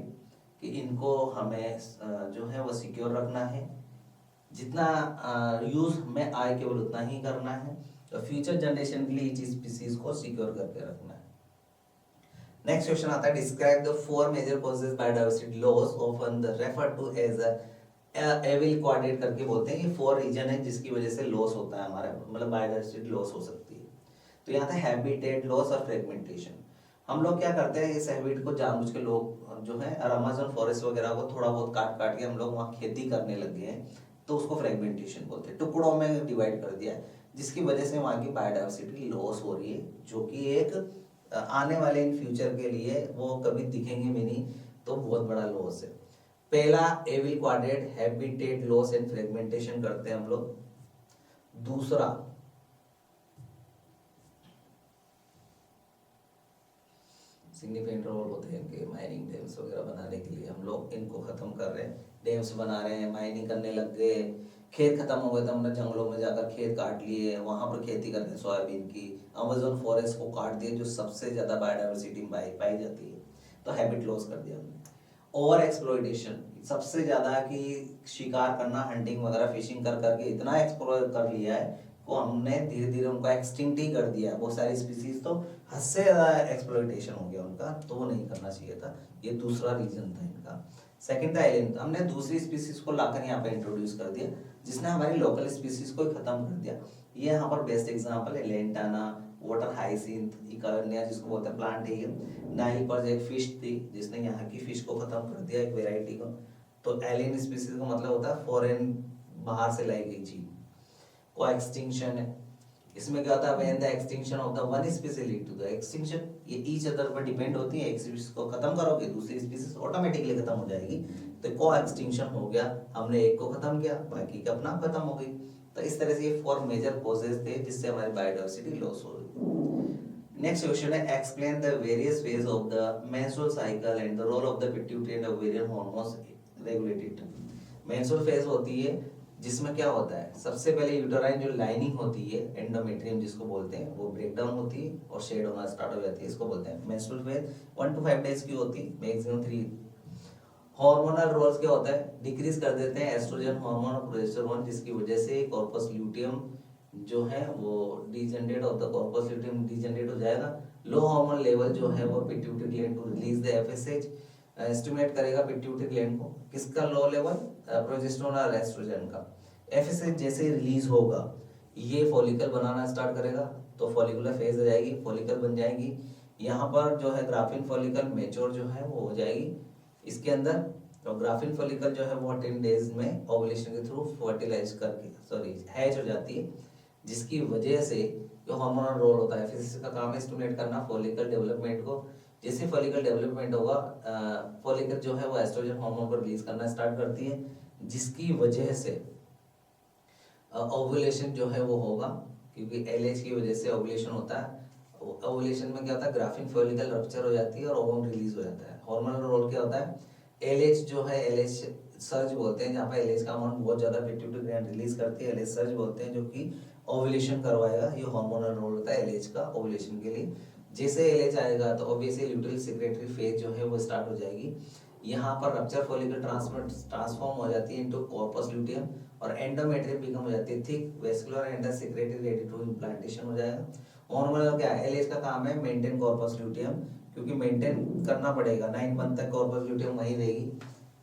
कि इनको हमें जो है वो सिक्योर रखना है, जितना यूज में आए केवल उतना ही करना है, तो फ्यूचर जनरेशन के लिए इस स्पीसीज को सिक्योर करके रखना है। नेक्स्ट क्वेश्चन आता है, describe the 4 major causes biodiversity loss often refer to as evil quartet करके बोलते हैं। ये 4 रीजन है जिसकी वजह से लॉस होता है हमारा, मतलब बायोडायवर्सिटी लॉस हो सकती है। तो यहाँ था हैबिटेट लॉस और फ्रेगमेंटेशन। हम लोग क्या करते हैं, इस हैबिट को जानबूझ के लोग जो है अमेज़न फॉरेस्ट वगैरह को थोड़ा बहुत काट काट के हम लोग वहाँ खेती करने लग गए हैं, तो उसको फ्रेगमेंटेशन बोलते हैं। टुकड़ों में डिवाइड कर दिया है, जिसकी वजह से वहाँ की बायोडायवर्सिटी लॉस हो रही है, जो कि एक आने वाले इन फ्यूचर के लिए वो कभी दिखेंगे भी नहीं, तो बहुत बड़ा लॉस है। पहला evil quartet habitat loss and fragmentation करते हैं हम लोग। दूसरा सिग्निफिकेंट रोल होते हैं इनके माइनिंग डैम्स वगैरह बनाने के लिए, हम लोग इनको खत्म कर रहे हैं, डैम्स बना रहे हैं, माइनिंग करने लग गए, खेत खत्म हो गए तो हमने जंगलों में जाकर खेत काट लिए, वहां पर खेती करते हैं सोयाबीन की, अमेज़न फॉरेस्ट को काट दिए जो सबसे ज्यादा बायोडायवर्सिटी पाई जाती है, तो हैबिट लॉस कर दिया हमने। ओवर एक्सप्लॉइटेशन, सबसे ज्यादा कि शिकार करना, हंटिंग वगैरह फिशिंग कर करके इतना एक्सप्लोर कर लिया है को हमने धीरे धीरे उनको एक्सटिंक्ट ही कर दिया है। बहुत सारी स्पीसीज तो हद से ज्यादा एक्सप्लॉइटेशन हो गया उनका, तो वो नहीं करना चाहिए था। ये दूसरा रीजन था इनका। सेकंड था एलियन, हमने दूसरी स्पीसीज को लाकर यहाँ पे इंट्रोड्यूस कर दिया, जिसने हमारी लोकल स्पीसीज को खत्म कर दिया। ये यहाँ पर बेस्ट एग्जांपल है लेंटाना, वाटर हाइसिंथ, इकार्निया जिसको बोलते हैं प्लांट है, नाइल पर एक फिश थी जिसने यहाँ की फिश को खत्म कर दिया, एक वेराइटी को। तो एलियन स्पीसीज का मतलब होता है फॉरेन, बाहर से लाई गई चीज। को एक्सटिंक्शन है, इसमें क्या होता है, when the extinction of the one species lead to the extinction, ये ईच अदर पर डिपेंड होती है। एक स्पीसीज को खत्म करोगे दूसरी स्पीसीज ऑटोमेटिकली खत्म हो जाएगी। तो को एक्सटिंक्शन हो गया, हमने एक को खत्म किया, बाकी का अपना खत्म हो गई। तो इस तरह से ये 4 मेजर कॉजेज थे जिससे हमारी बायोडायवर्सिटी लॉस हो रही। नेक्स्ट क्वेश्चन है, explain the various phase of the menstrual cycle and the role of the pituitary and ovarian hormones regulate it. Menstrual phase होती है जिसमें क्या होता है, सबसे पहले यूटेराइन जो लाइनिंग होती है एंडोमेट्रियम जिसको बोलते हैं, वो ब्रेक डाउन होती है और शेड होना स्टार्ट हो जाती है, इसको बोलते हैं मेंस्ट्रुअल फेज। 1 to 5 डेज की होती है, मैक्सिमम 3। हार्मोनल रोल्स क्या होता है, डिक्रीज कर देते हैं एस्ट्रोजन हार्मोन और प्रोजेस्टेरोन, जिसकी वजह से कॉर्पस ल्यूटियम जो है वो degenerate of the corpus luteum degenerate हो जाएगा। लो हार्मोन लेवल जो है वो pituitary gland to release the FSH, stimulate करेगा पिट्यूटरी ग्लैंड को। किसका लो लेवल, प्रोजेस्टेरोन और एस्ट्रोजन का। एफएसएच जैसे ही रिलीज होगा ये फॉलिकल बनाना स्टार्ट करेगा, तो फॉलिकुलर फेज आ जाएगी, फॉलिकल बन जाएगी। यहाँ पर जो है ग्राफिन फॉलिकल मेच्योर जो है वो हो जाएगी इसके अंदर। तो ग्राफिन फॉलिकल जो है वो 10 डेज में ओवुलेशन के थ्रू फर्टिलाइज करके हैच हो जाती है, जिसकी वजह से जो हार्मोनल रोल होता है, एफएसएच का काम है स्टिमुलेट करना फॉलिकल डेवलपमेंट को। जैसे फॉलिकल डेवलपमेंट होगा, फॉलिकल जो है वो एस्ट्रोजन हार्मोन को रिलीज करना स्टार्ट करती है, जिसकी वजह से ओवुलेशन जो है वो होगा, क्योंकि एलएच की वजह से ओवुलेशन होता है। ओवुलेशन में क्या होता है, ग्राफिन फॉलिकल रप्चर हो जाती है और ओवम रिलीज हो जाता है। हार्मोनल रोल क्या होता है, एलएच जो है, एलएच सर्ज बोलते हैं, जहाँ पे एलएच का अमाउंट बहुत ज्यादा पिट्यूटरी ग्लैंड रिलीज करती है, एलएच सर्ज बोलते हैं, जो कि ओवुलेशन करवाएगा। ये हार्मोनल रोल होता है एलएच का ओवुलेशन के लिए। जैसे एलएच आएगा तो ऑब्वियसली ल्यूटेरल सेक्रेटरी फेज जो है वो स्टार्ट हो जाएगी। यहाँ पर रप्चर फॉलिकल ट्रांसफॉर्म हो जाती है इनटू कॉर्पस ल्यूटियम और एंडोमेट्रियम बिकम हो जाती है thick, vascular and the secretory ready to implantation हो जाएगा। हार्मोनल क्या है, एलएच का काम है मेंटेन कॉर्पस ल्यूटियम, क्योंकि मेंटेन करना पड़ेगा 9 मंथ तक कॉर्पस ल्यूटियम वहीं रहेगी।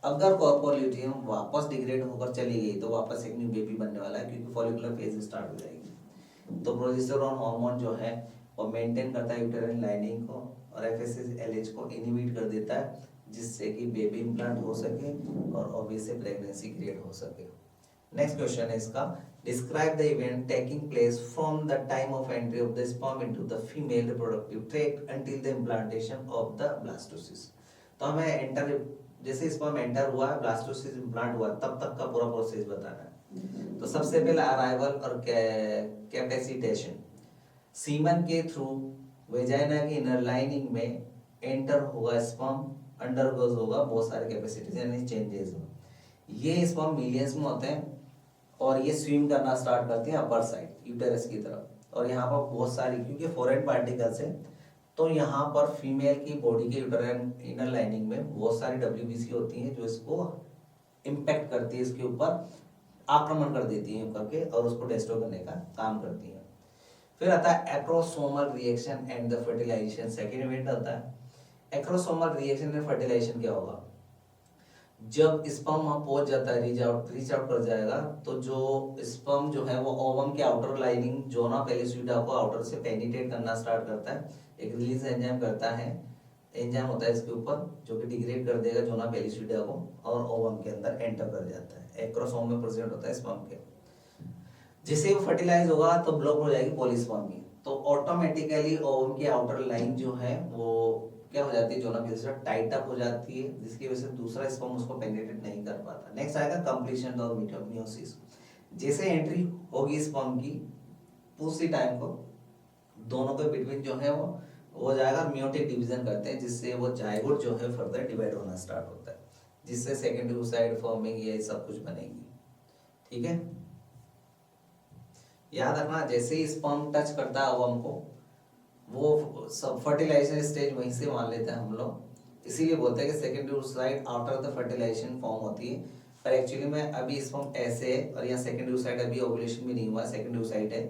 अगर कॉर्पस ल्यूटियम वापस डिग्रेड होकर चली गई तो वापस एक न्यू बेबी बनने वाला है, क्योंकि फॉलिकुलर फेज स्टार्ट हो जाएगी। तो प्रोजेस्टेरोन हार्मोन जो है वो मेंटेन करता है यूटेराइन लाइनिंग को और एफएसएच एलएच को इनहिबिट कर देता है, जिससे कि बेबी इम्प्लांट हो सके और ऑब्वियसली प्रेगनेंसी क्रिएट हो सके। नेक्स्ट क्वेश्चन है इसका, describe the event taking place from the time of entry of the sperm into the female reproductive tract until the implantation of the blastocyst. तो हमें enter, जैसे स्पर्म एंटर हुआ है, blastocyst implant हुआ, तब तक का पूरा प्रोसेस बताना है। तो सबसे पहले अराइवल और कैपेसिटेशन, सीमन के थ्रू वेजाइना की इनर लाइनिंग में एंटर होगा स्पर्म, अंडरगोज होगा बहुत सारे कैपेसिटीज यानी चेंजेस हो। ये स्पर्म मिलियंस में होते हैं और ये स्विम करना स्टार्ट करते हैं अपर साइड यूटेरस की तरफ, और यहाँ पर बहुत सारी, क्योंकि फॉरेन पार्टिकल्स है, तो यहाँ पर फीमेल की बॉडी के यूटेराइन इनर लाइनिंग में बहुत सारी डब्ल्यूबीसी होती हैं जो इसको इम्पैक्ट करती है, इसके ऊपर आक्रमण कर देती हैं करके और उसको डिस्ट्रॉय करने का काम करती हैं। फिर आता है acrosomal reaction and the fertilization, second event आता है। एक्रोसोमल रिएक्शन एंड फर्टिलाइजेशन क्या होगा, जब स्पर्म वहां पहुंच जाता है, रीच आउट कर जाएगा, तो जो स्पर्म जो है वो ओवम के आउटर लाइनिंग जोना पेलिसुइडा को आउटर से पेनिट्रेट करना स्टार्ट करता है, एक रिलीज एंजाइम करता है, एंजाइम होता है इसके ऊपर जो कि डिग्रेड कर देगा जोना पेलिसुइडा को और ओवम के अंदर एंटर कर जाता है, एक्रोसोम में प्रेजेंट होता है स्पर्म के। जिससे वो फर्टिलाइज होगा तो ब्लॉक हो जाएगी पॉलीस्पर्मी, तो ऑटोमेटिकली ओवम की आउटर लाइन जो है वो क्या हो जाती है, जोना पेलिसुइडा टाइट अप हो जाती है, जिसकी वजह से दूसरा स्पर्म उसको पेनिट्रेट नहीं कर पाता। नेक्स्ट आएगा कंप्लीशन ऑफ मियोसिस, जैसे एंट्री होगी स्पर्म की उसी टाइम को दोनों के बिटवीन जो है वो हो जाएगा, मियोटिक डिवीजन करते हैं, जिससे वो जायगोट जो है फर्दर डिवाइड होना स्टार्ट होता है, जिससे सेकेंडरी oocyte फॉर्मिंग ये सब कुछ बनेगी। ठीक है, याद रखना जैसे ही स्पर्म टच करता है ओवम को, वो सब फर्टिलाइजेशन स्टेज वहीं से मान लेते हैं हम लोग, इसीलिए बोलते हैं कि secondary oocyte after the fertilization form होती है, पर एक्चुअली में अभी स्पर्म ऐसे है और यहाँ सेकेंडरी oocyte अभी ओवुलेशन भी नहीं हुआ, सेकेंडरी oocyte है,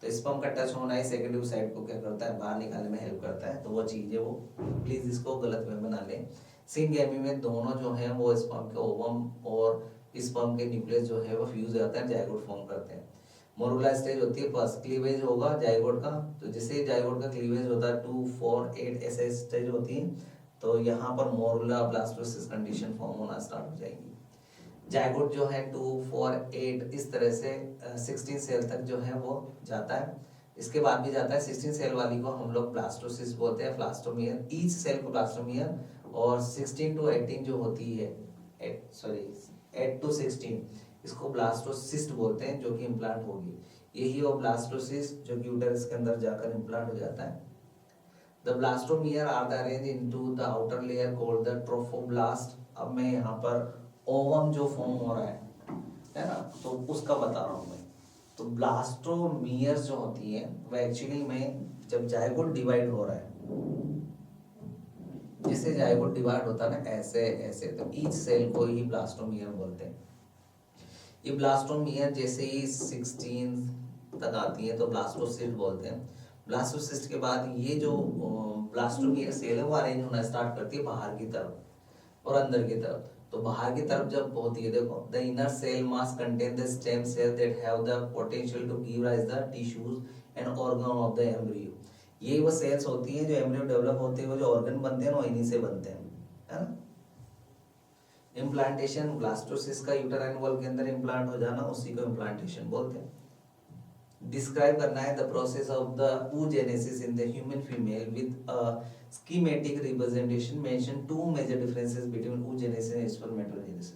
तो स्पर्म का टच होना ही सेकेंडरी oocyte को क्या करता है, बाहर निकालने में हेल्प करता है, तो वो चीज़ है, वो प्लीज इसको गलत वे में ना लें। सिंगेमी में दोनों जो है वो स्पर्म के ओवम और स्पर्म के न्यूक्लियस जो है वो फ्यूज हो जाता है, जायगोट फॉर्म करते हैं। मोरुला स्टेज होती है फर्स्ट, क्लीवेज होगा जायगोट का, तो जैसे जायगोट का क्लीवेज होता है 2, 4, 8 ऐसे स्टेज होती है, तो यहाँ पर मोरुला ब्लास्टोसिस कंडीशन फॉर्म होना स्टार्ट हो जाएगी। जायगोट जो है 2, 4, 8 इस तरह से 16 सेल तक जो है वो जाता है, इसके बाद भी जाता है 16 सेल वाली को हम लोग ब्लास्टोसिस बोलते हैं, ब्लास्टोमियर, ईच सेल को ब्लास्टोमियर, और 16 to 18 जो होती है 8 to 16 इसको ब्लास्टोसिस्ट बोलते हैं, जो कि इम्प्लांट होगी, यही वो ब्लास्टोसिस्ट जो कि यूटेरस के अंदर जाकर इम्प्लांट हो जाता है। The blastomere are arranged into the outer layer called the trophoblast। अब मैं यहाँ पर ओवम जो फॉर्म हो रहा है ना, तो उसका बता रहा हूँ मैं। तो ब्लास्टोमियर्स जो होती है वो एक्चुअली में जब जायगोट डिवाइड हो रहा है, जिससे जायगोट डिवाइड होता है ना ऐसे ऐसे, तो ईच सेल को ही ब्लास्टोमियर बोलते हैं। ये ब्लास्टोमियर जैसे ही 16 तक आती है तो ब्लास्टोसिस्ट बोलते हैं। ब्लास्टोसिस्ट के बाद ये जो ब्लास्टोमियर सेल है वो अरेंज होना स्टार्ट करती है बाहर की तरफ और अंदर की तरफ। तो बाहर की तरफ जब होती है, देखो, the inner cell mass contain the stem cell that have the potential to give rise the tissues and organ of the embryo. ये वो सेल्स होती हैं जो एम्ब्रियो डेवलप होते हैं, वो जो ऑर्गन बनते हैं वो इन्हीं से बनते हैं, है ना। इम्प्लांटेशन, ब्लास्टोसिस का यूटेराइन वॉल के अंदर इम्प्लांट हो जाना, उसी को इम्प्लांटेशन बोलते हैं। डिस्क्राइब करना है the process of the oogenesis in the human female with a schematic representation, mention 2 major differences between oogenesis and spermatogenesis।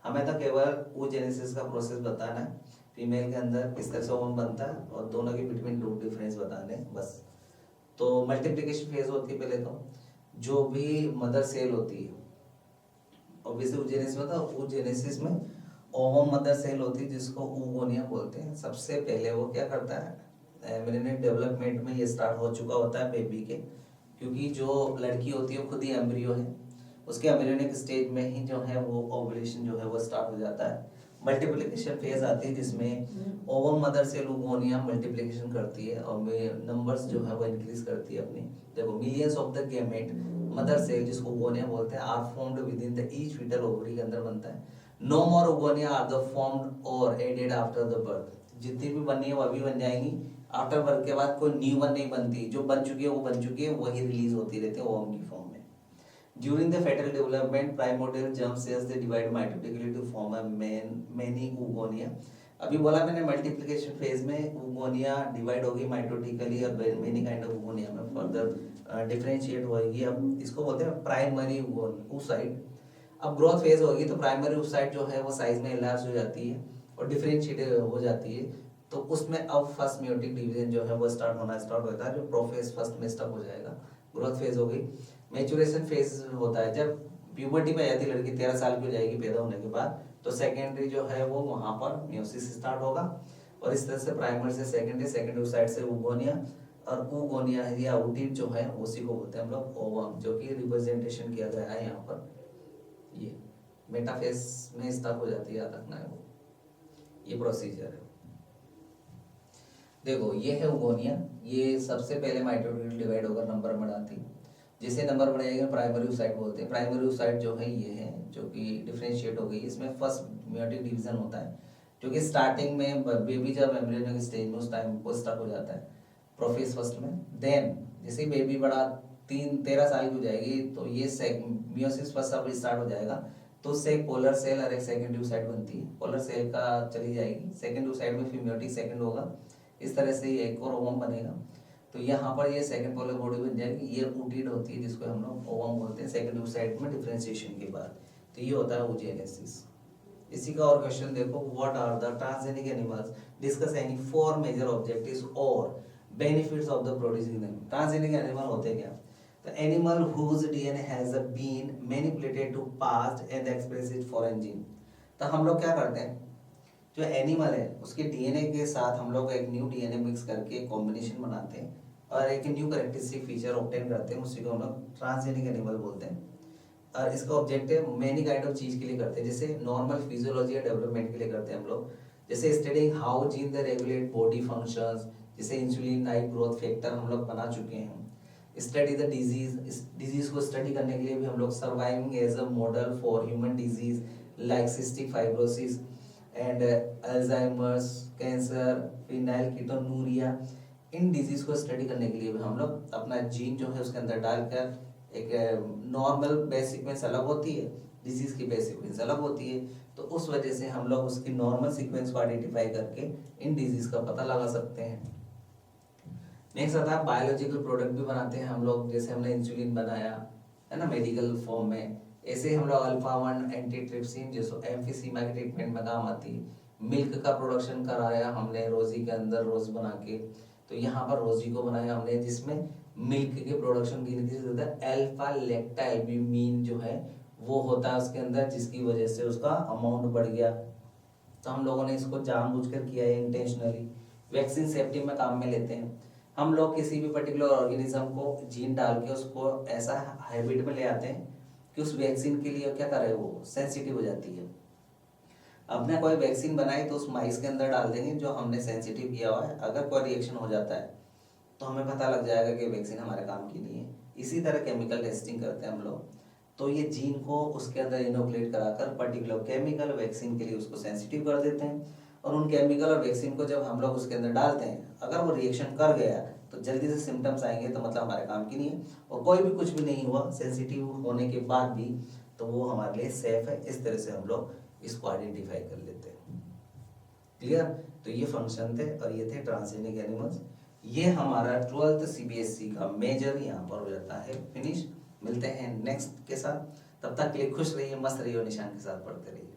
हमें तो केवल oogenesis का प्रोसेस बताना है, फीमेल के अंदर किस तरह से ओवम बनता है, और दोनों के बिटवीन 2 डिफरेंस बताने बस। तो मल्टीप्लिकेशन फेज होती है पहले, तो जो भी मदर सेल होती है ऑब्वियसली oogenesis में, तो oogenesis में ओवम मदर सेल होती है जिसको oogonia बोलते हैं। सबसे पहले वो क्या करता है, एम्ब्रियोनिक डेवलपमेंट में ये स्टार्ट हो चुका होता है बेबी के, क्योंकि जो लड़की होती है खुद ही एम्ब्रियो है, उसके एम्ब्रियोनिक स्टेज में ही जो है वो ओवुलेशन जो है वो स्टार्ट हो जाता है। मल्टीप्लिकेशन फेज आती है जिसमें ovum mother cell oogonia multiplication करती है और नंबर्स जो है वो इंक्रीज करती है अपनी। देखो, millions of the gamete mother cell जिसको oogonia बोलते हैं are formed within the each fetal ovary के अंदर बनता है। No more oogonia are the formed और एडेड आफ्टर द बर्थ। जितनी भी बनी है वो अभी बन जाएंगी आफ्टर बर्थ के बाद कोई न्यू वन नहीं बनती, जो बन चुकी है वो बन चुकी है, वही रिलीज होती रहती है ओवम की फॉर्म में। During the fetal development primordial germ cells they divide mitotically to form a many oogonia। अभी बोला मैंने मल्टीप्लिकेशन फेज में oogonia डिवाइड होगी माइटोटिकली और मेनी काइंड ऑफ oogonia में फर्दर डिफरेंशिएट होगी। अब इसको बोलते हैं प्राइमरी oocyte। अब ग्रोथ फेज होगी तो प्राइमरी oocyte जो है वो साइज में एनलार्ज हो जाती है और डिफरेंशिएट हो जाती है, तो उसमें अब फर्स्ट म्यूटिक डिवीजन जो है वो स्टार्ट होता है, जो प्रोफेज फर्स्ट में स्टॉप हो जाएगा। ग्रोथ फेज हो गई। मैच्योरेशन फेज होता है जब प्यूबर्टी पे जाती है लड़की, 13 साल की हो जाएगी पैदा होने के बाद, तो सेकेंडरी जो है वो वहां पर मियोसिस स्टार्ट होगा और इस तरह से प्राइमरी से सेकेंडरी साइड से oogonia, और oogonia या ootyte जो है उसी को बोलते हैं हम लोग ओवम, जो कि रिप्रेजेंटेशन किया गया है यहाँ पर। ये मेटाफेज में स्टॉप हो जाती है, याद रखना है वो, ये प्रोसीजर है। देखो ये है oogonia, ये सबसे पहले माइटोटिकल डिवाइड होकर नंबर बढ़ाती, जैसे नंबर बढ़ाएगा प्राइमरी oocyte बोलते हैं। प्राइमरी oocyte जो है ये है जो कि डिफरेंशिएट हो गई, इसमें फर्स्ट म्यूटिक डिवीजन होता है, जो कि स्टार्टिंग में बेबी जब एम्ब्रियोनिक स्टेज में उस टाइम वो स्टक हो जाता है प्रोफेज फर्स्ट में। देन जैसे बेबी बड़ा 13 साल की हो जाएगी तो ये मियोसिस फर्स्ट अब स्टार्ट हो जाएगा, तो उससे एक पोलर सेल और एक सेकेंडरी oocyte बनती है। पोलर सेल का चली जाएगी, सेकेंडरी oocyte में फिर म्यूटिक सेकेंड होगा, इस तरह से एक और ओवम बनेगा। तो यहाँ पर ये सेकंड पोलर बॉडी बन जाएगी, ये ootyte होती है जिसको हम लोग ओवम बोलते हैं सेकंड oocyte में डिफरेंशिएशन के बाद। तो ये होता है oogenesis। इसी का और क्वेश्चन देखो, what are the transgenic animals, discuss any 4 major objectives और benefits of the producing them. Transgenic animal होते क्या? The animal whose DNA has been manipulated to past and express it foreign gene। तो हम लोग क्या करते हैं, जो एनिमल है उसके डीएनए के साथ हम लोग एक न्यू डीएनए मिक्स करके कॉम्बिनेशन बनाते हैं और एक न्यू कैरेक्टरिस्टिक फीचर ऑब्टेन करते हैं, उसी को हम लोग ट्रांसजेनिक एनिमल बोलते हैं। और इसका ऑब्जेक्टिव मेनी काइंड ऑफ चीज के लिए करते हैं, जैसे नॉर्मल फिजियोलॉजी या डेवलपमेंट के लिए करते हैं हम लोग, जैसे studying how gene the regulate body functions, जैसे इंसुलिन टाइप ग्रोथ फैक्टर हम लोग बना चुके हैं। स्टडी द डिजीज, इस डिजीज को स्टडी करने के लिए भी हम लोग surviving as a model for human disease like cystic fibrosis and Alzheimer's, cancer, phenylketonuria, इन डिजीज को स्टडी करने के लिए भी हम लोग अपना जीन जो है उसके अंदर डालकर, एक नॉर्मल बेस सीक्वेंस अलग होती है, डिजीज की बेस सीक्वेंस अलग होती है, तो उस वजह से हम लोग उसकी नॉर्मल सीक्वेंस को आइडेंटिफाई करके इन डिजीज का पता लगा सकते हैं। नेक्स्ट आता है बायोलॉजिकल प्रोडक्ट भी बनाते हैं हम लोग, जैसे हमने इंसुलिन बनाया है ना मेडिकल फॉर्म में, ऐसे हम लोग अल्फा-1 एंटीट्रिप्सिन जो एम्फीसीमा के ट्रीटमेंट में काम आती है। मिल्क का प्रोडक्शन कराया हमने रोजी के अंदर, रोज बना के, तो यहाँ पर रोजी को बनाया हमने जिसमें मिल्क के प्रोडक्शन की होता है, अल्फा लैक्टाल्ब्यूमिन जो है वो होता है उसके अंदर, जिसकी वजह से उसका अमाउंट बढ़ गया। तो हम लोगों ने इसको जानबूझकर किया है इंटेंशनली। वैक्सीन सेफ्टी में काम में लेते हैं हम लोग, किसी भी पर्टिकुलर ऑर्गेनिज्म को जीन डाल के उसको ऐसा हैबिट में ले आते हैं कि उस वैक्सीन के लिए क्या करे वो सेंसिटिव हो जाती है। अपने कोई वैक्सीन बनाई तो उस माइस के अंदर डाल देंगे जो हमने सेंसिटिव किया हुआ है, अगर कोई रिएक्शन हो जाता है तो हमें पता लग जाएगा कि वैक्सीन हमारे काम की नहीं है। इसी तरह केमिकल टेस्टिंग करते हैं हम लोग, तो ये जीन को उसके अंदर इनोकुलेट कराकर पर्टिकुलर केमिकल वैक्सीन के लिए उसको सेंसिटिव कर देते हैं, और उन केमिकल और वैक्सीन को जब हम लोग उसके अंदर डालते हैं, अगर वो रिएक्शन कर गया तो जल्दी से सिम्टम्स आएंगे, तो मतलब हमारे काम की नहीं है, और कोई भी कुछ भी नहीं हुआ सेंसिटिव होने के बाद भी तो वो हमारे लिए सेफ है। इस तरह से हम लोग इसको आइडेंटिफाई कर लेते हैं। क्लियर? तो ये फंक्शन थे और ये थे ट्रांसजेनिक एनिमल्स। ये हमारा 12th CBSE का मेजर यहाँ पर हो जाता है फिनिश। मिलते हैं नेक्स्ट के साथ, तब तक के लिए खुश रहिए, मस्त रहिए, निशान के साथ पढ़ते रहिए।